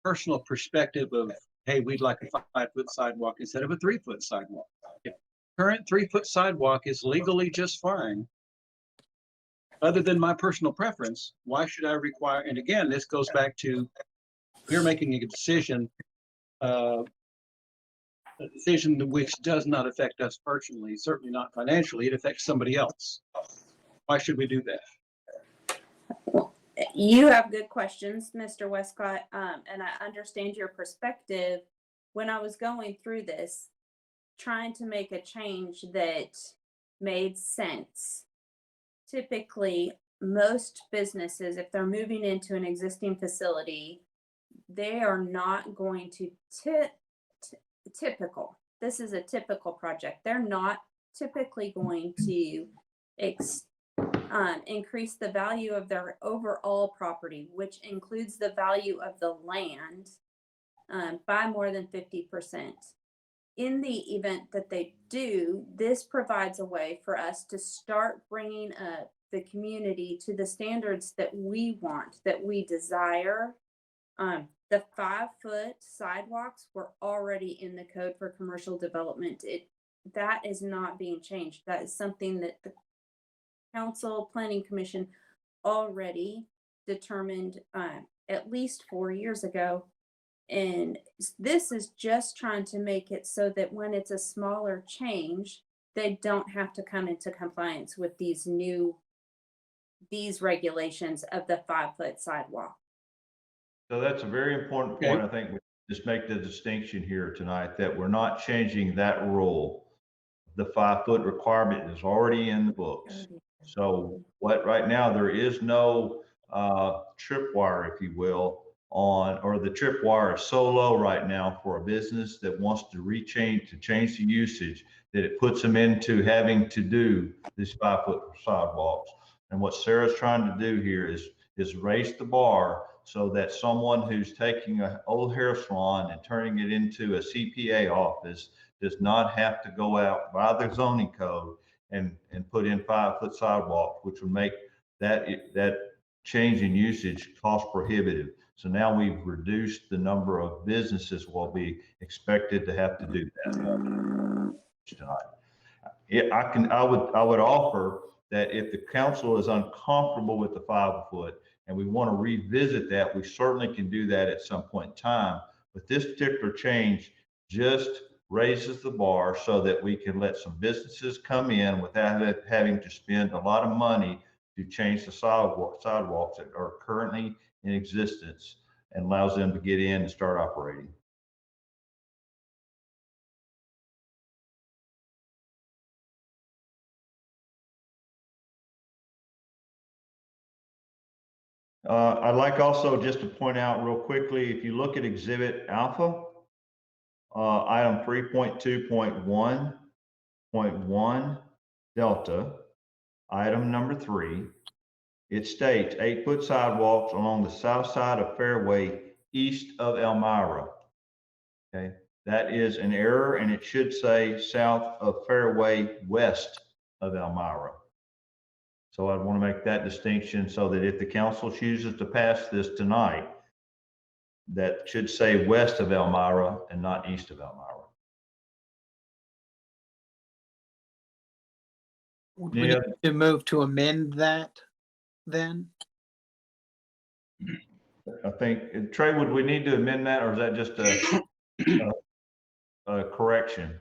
personal perspective of, hey, we'd like a 5-foot sidewalk instead of a 3-foot sidewalk. If current 3-foot sidewalk is legally just fine, other than my personal preference, why should I require, and again, this goes back to, you're making a decision which does not affect us personally, certainly not financially, it affects somebody else. Why should we do that? You have good questions, Mr. Westcott, and I understand your perspective. When I was going through this, trying to make a change that made sense, typically most businesses, if they're moving into an existing facility, they are not going to typical. This is a typical project. They're not typically going to increase the value of their overall property, which includes the value of the land, by more than 50%. In the event that they do, this provides a way for us to start bringing up the community to the standards that we want, that we desire. The 5-foot sidewalks were already in the code for commercial development. That is not being changed. That is something that the Council Planning Commission already determined at least 4 years ago. And this is just trying to make it so that when it's a smaller change, they don't have to come into compliance with these regulations of the 5-foot sidewalk. So that's a very important point. I think we just make the distinction here tonight that we're not changing that rule. The 5-foot requirement is already in the books. So right now, there is no tripwire, if you will, or the tripwire is so low right now for a business that wants to change the usage, that it puts them into having to do these 5-foot sidewalks. And what Sarah's trying to do here is raise the bar so that someone who's taking an old hair salon and turning it into a CPA office does not have to go out by the zoning code and put in 5-foot sidewalk, which would make that change in usage cost prohibitive. So now we've reduced the number of businesses will be expected to have to do that. tonight. Yeah, I would offer that if the council is uncomfortable with the 5 foot and we want to revisit that, we certainly can do that at some point in time. But this particular change just raises the bar so that we can let some businesses come in without having to spend a lot of money to change the sidewalks that are currently in existence, and allows them to get in and start operating. I'd like also just to point out real quickly, if you look at Exhibit Alpha, item 3.2.1.1 Delta, item number 3, it states 8-foot sidewalks along the south side of Fairway east of Elmira. Okay, that is an error, and it should say south of Fairway west of Elmira. So I want to make that distinction so that if the council chooses to pass this tonight, that should say west of Elmira and not east of Elmira. Would we need to move to amend that then? I think, Trey, would we need to amend that, or is that just a correction?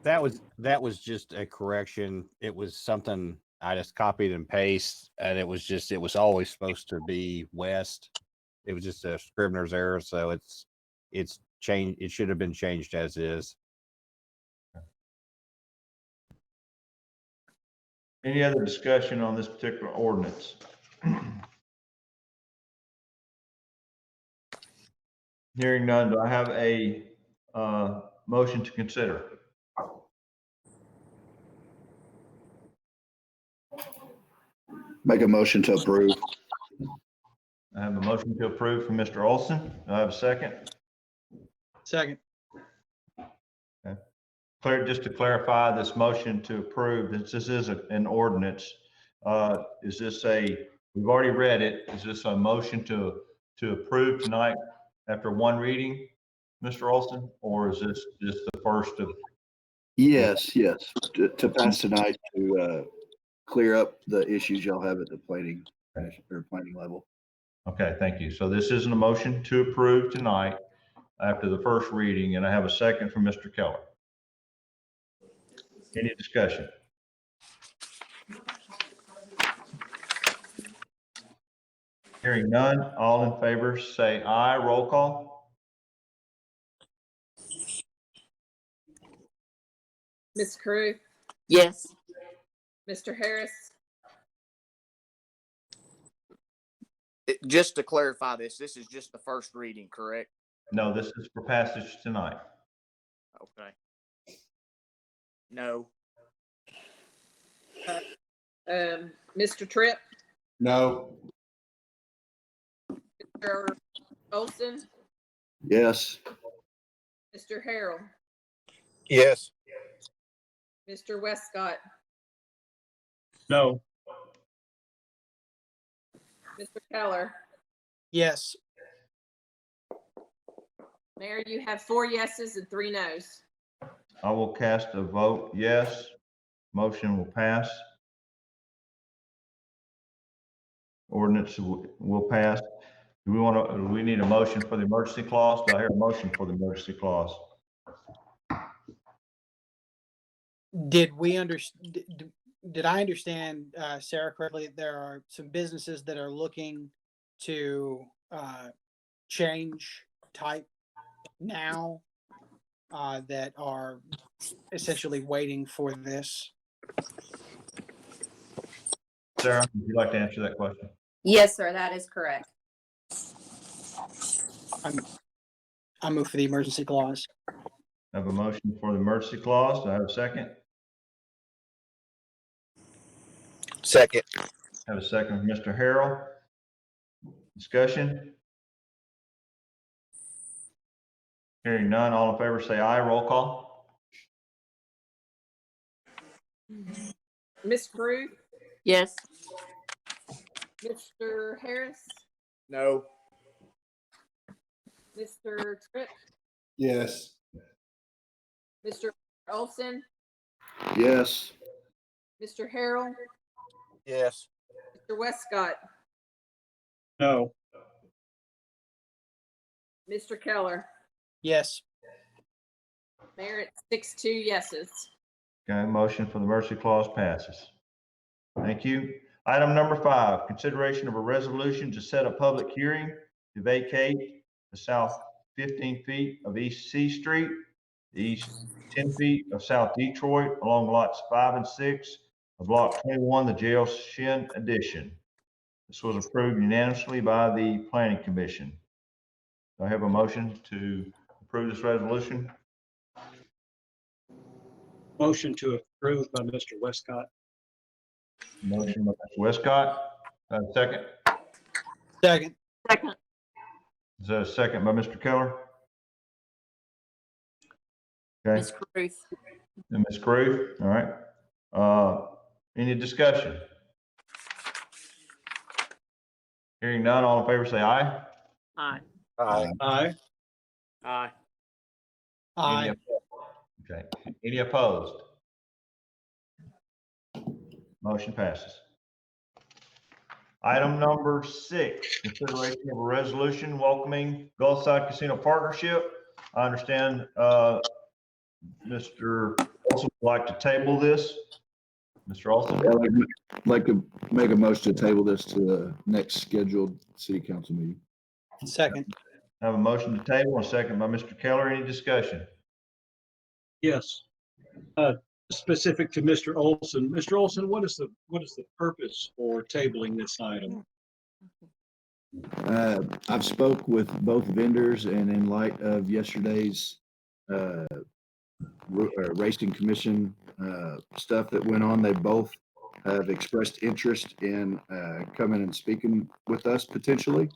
That was just a correction. It was something I just copied and pasted, and it was always supposed to be west. It was just a Scrivener's error, so it's changed. It should have been changed as is. Any other discussion on this particular ordinance? Hearing none, do I have a motion to consider? Make a motion to approve. I have a motion to approve from Mr. Olson. Do I have a second? Second. Just to clarify, this motion to approve, this is an ordinance. Is this we've already read it. Is this a motion to approve tonight after one reading, Mr. Olson? Or is this just the first of? Yes, to pass tonight to clear up the issues y'all have at the planning level. Okay, thank you. So this isn't a motion to approve tonight after the first reading, and I have a second from Mr. Keller. Any discussion? Hearing none, all in favor say aye. Roll call. Ms. Carew, Yes. Mr. Harris, Just to clarify this is just the first reading, correct? No, this is for passage tonight. Okay. No. Mr. Tripp, No. Mr. Olson, Yes. Mr. Harrell, Yes. Mr. Westcott, No. Mr. Keller. Yes. Mayor, you have 4 yeses and 3 nos. I will cast a vote yes. Motion will pass. Ordinance will pass. Do we need a motion for the emergency clause? Do I hear a motion for the emergency clause? Did we understand? Did I understand Sarah correctly? There are some businesses that are looking to change type now that are essentially waiting for this. Sarah, would you like to answer that question? Yes, sir, that is correct. I move for the emergency clause. I have a motion for the emergency clause. Do I have a second? Second. I have a second from Mr. Harrell. Discussion? Hearing none, all in favor say aye. Roll call. Ms. Carew, Yes. Mr. Harris, No. Mr. Tripp, Yes. Mr. Olson, Yes. Mr. Harrell, Yes. Mr. Westcott, No. Mr. Keller. Yes. Mayor, it's 6-2 yeses. Okay, motion for the mercy clause passes. Thank you. Item number 5, consideration of a resolution to set a public hearing to vacate the south 15 feet of East C Street, the east 10 feet of South Detroit along lots 5 and 6 of Block 21, the Jail Shin addition. This was approved unanimously by the Planning Commission. Do I have a motion to approve this resolution? Motion to approve by Mr. Westcott. Motion by Mr. Westcott. Second. Second. Second. Is there a second by Mr. Keller? Okay, Ms. Ruth. and Ms. Groove, all right. Any discussion? Hearing none, all in favor say aye. Aye. Aye. Aye. Aye. Any Aye. opposed? Okay, any opposed? Motion passes. Item number 6, consideration of a resolution welcoming Gulfside Casino Partnership. I understand Mr. Olson would like to table this. Mr. Olson, I'd like to make a motion to table this to the next scheduled city council meeting. Second. I have a motion to table and a second by Mr. Keller. Any discussion? Yes. Specific to Mr. Olson. Mr. Olson, what is the purpose for tabling this item? I've spoke with both vendors, and in light of yesterday's racing commission stuff that went on, they both have expressed interest in coming and speaking with us potentially.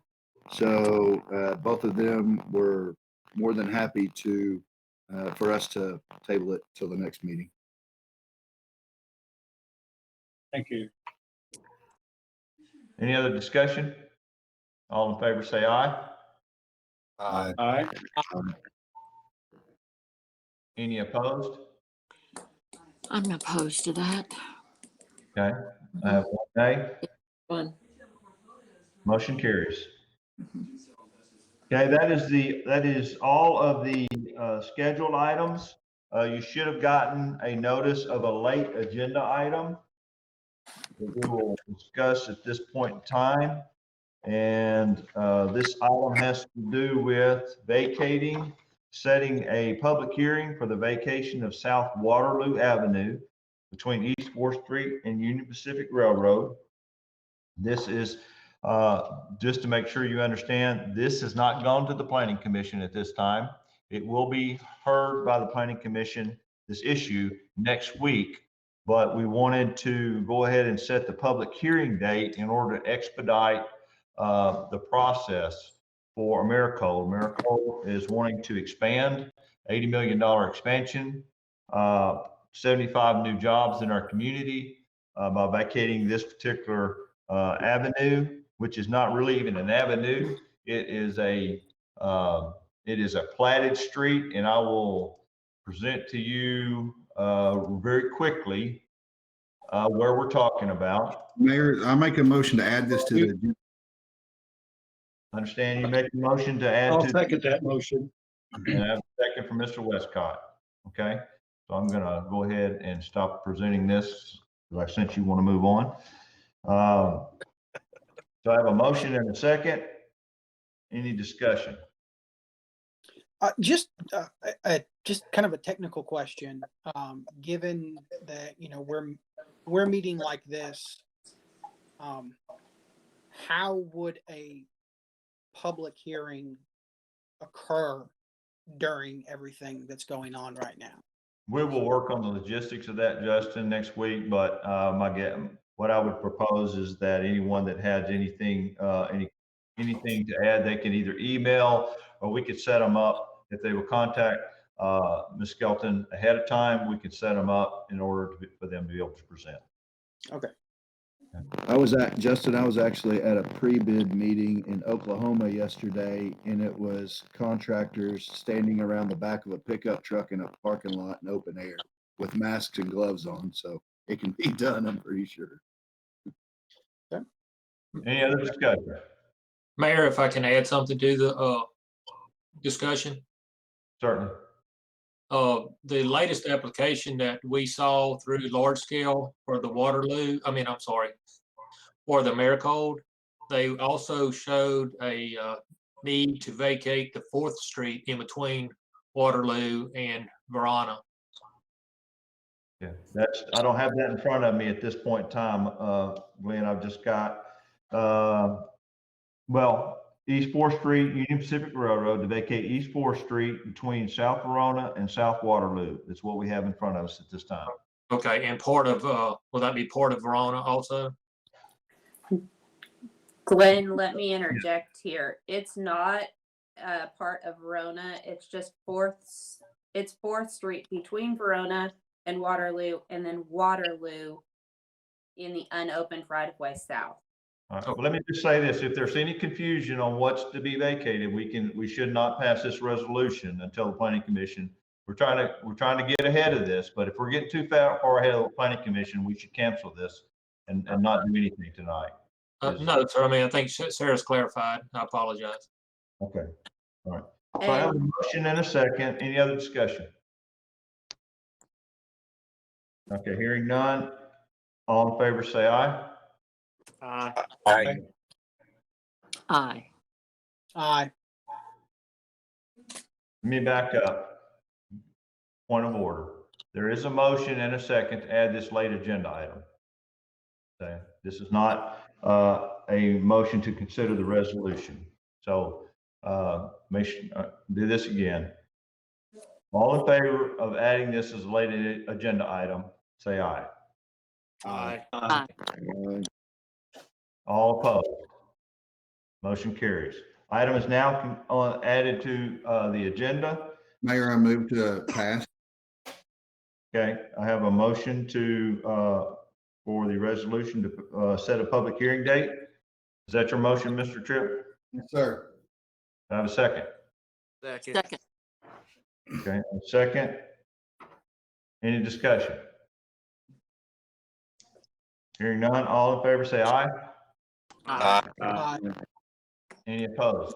So both of them were more than happy to for us to table it till the next meeting. Thank you. Any other discussion? All in favor say aye. Aye. Aye. Any opposed? I'm opposed to that. Okay, I have one nay. One. Motion carries. Okay, that is all of the scheduled items. You should have gotten a notice of a late agenda item that we will discuss at this point in time. And this item has to do with vacating, setting a public hearing for the vacation of South Waterloo Avenue between East 4th Street and Union Pacific Railroad. This is just to make sure you understand, this has not gone to the Planning Commission at this time. It will be heard by the Planning Commission, this issue, next week. But we wanted to go ahead and set the public hearing date in order to expedite the process for Americold. Americold is wanting to expand, $80 million expansion, 75 new jobs in our community by vacating this particular avenue, which is not really even an avenue. It is a platted street, and I will present to you very quickly where we're talking about. Mayor, I make a motion to add this to the. Understand you make a motion to add I'll to. second that motion. And I have a second from Mr. Westcott. Okay, so I'm gonna go ahead and stop presenting this, because I sense you want to move on. So I have a motion and a second. Any discussion? Just kind of a technical question. Given that, you know, we're meeting like this, how would a public hearing occur during everything that's going on right now? We will work on the logistics of that, Justin, next week, but what I would propose is that anyone that has anything to add, they can either email, or we could set them up. If they will contact Ms. Skelton ahead of time, we could set them up in order for them to be able to present. Okay. Justin, I was actually at a pre-bid meeting in Oklahoma yesterday, and it was contractors standing around the back of a pickup truck in a parking lot in open air with masks and gloves on, so it can be done, I'm pretty sure. Any other discussion? Mayor, if I can add something to the discussion. Certainly. The latest application that we saw through large scale for the Waterloo, for the Maricold, they also showed a need to vacate the 4th Street in between Waterloo and Verona. Yeah, I don't have that in front of me at this point in time, Glenn. I've just got, East 4th Street, Union Pacific Railroad to vacate East 4th Street between South Verona and South Waterloo. That's what we have in front of us at this time. Okay, and part of, will that be part of Verona also? Glenn, let me interject here. It's not part of Verona. It's just it's 4th Street between Verona and Waterloo, and then Waterloo in the unopened right of way south. All right, well, let me just say this. If there's any confusion on what's to be vacated, we should not pass this resolution until the planning commission. We're trying to get ahead of this, but if we're getting too far ahead of the planning commission, we should cancel this and not do anything tonight. No, sir. I mean, I think Sarah's clarified. I apologize. Okay. All right. So I have a motion and a second. Any other discussion? Okay, hearing none. All in favor, say aye. Aye. Aye. Aye. Aye. Let me back up. Point of order. There is a motion and a second to add this late agenda item. Okay, this is not a motion to consider the resolution. So do this again. All in favor of adding this as a late agenda item, say aye. Aye. Aye. All opposed? Motion carries. Item is now added to the agenda. Mayor, I move to pass. Okay, I have a motion for the resolution to set a public hearing date. Is that your motion, Mr. Tripp? Yes, sir. I have a second. Second. Second. Okay, a second. Any discussion? Hearing none, all in favor say aye. Aye. Any opposed?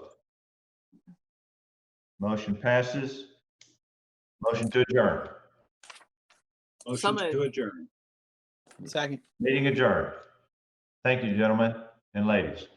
Motion passes. Motion to adjourn. So moved. adjourn. Second. Meeting adjourned. Thank you, gentlemen and ladies.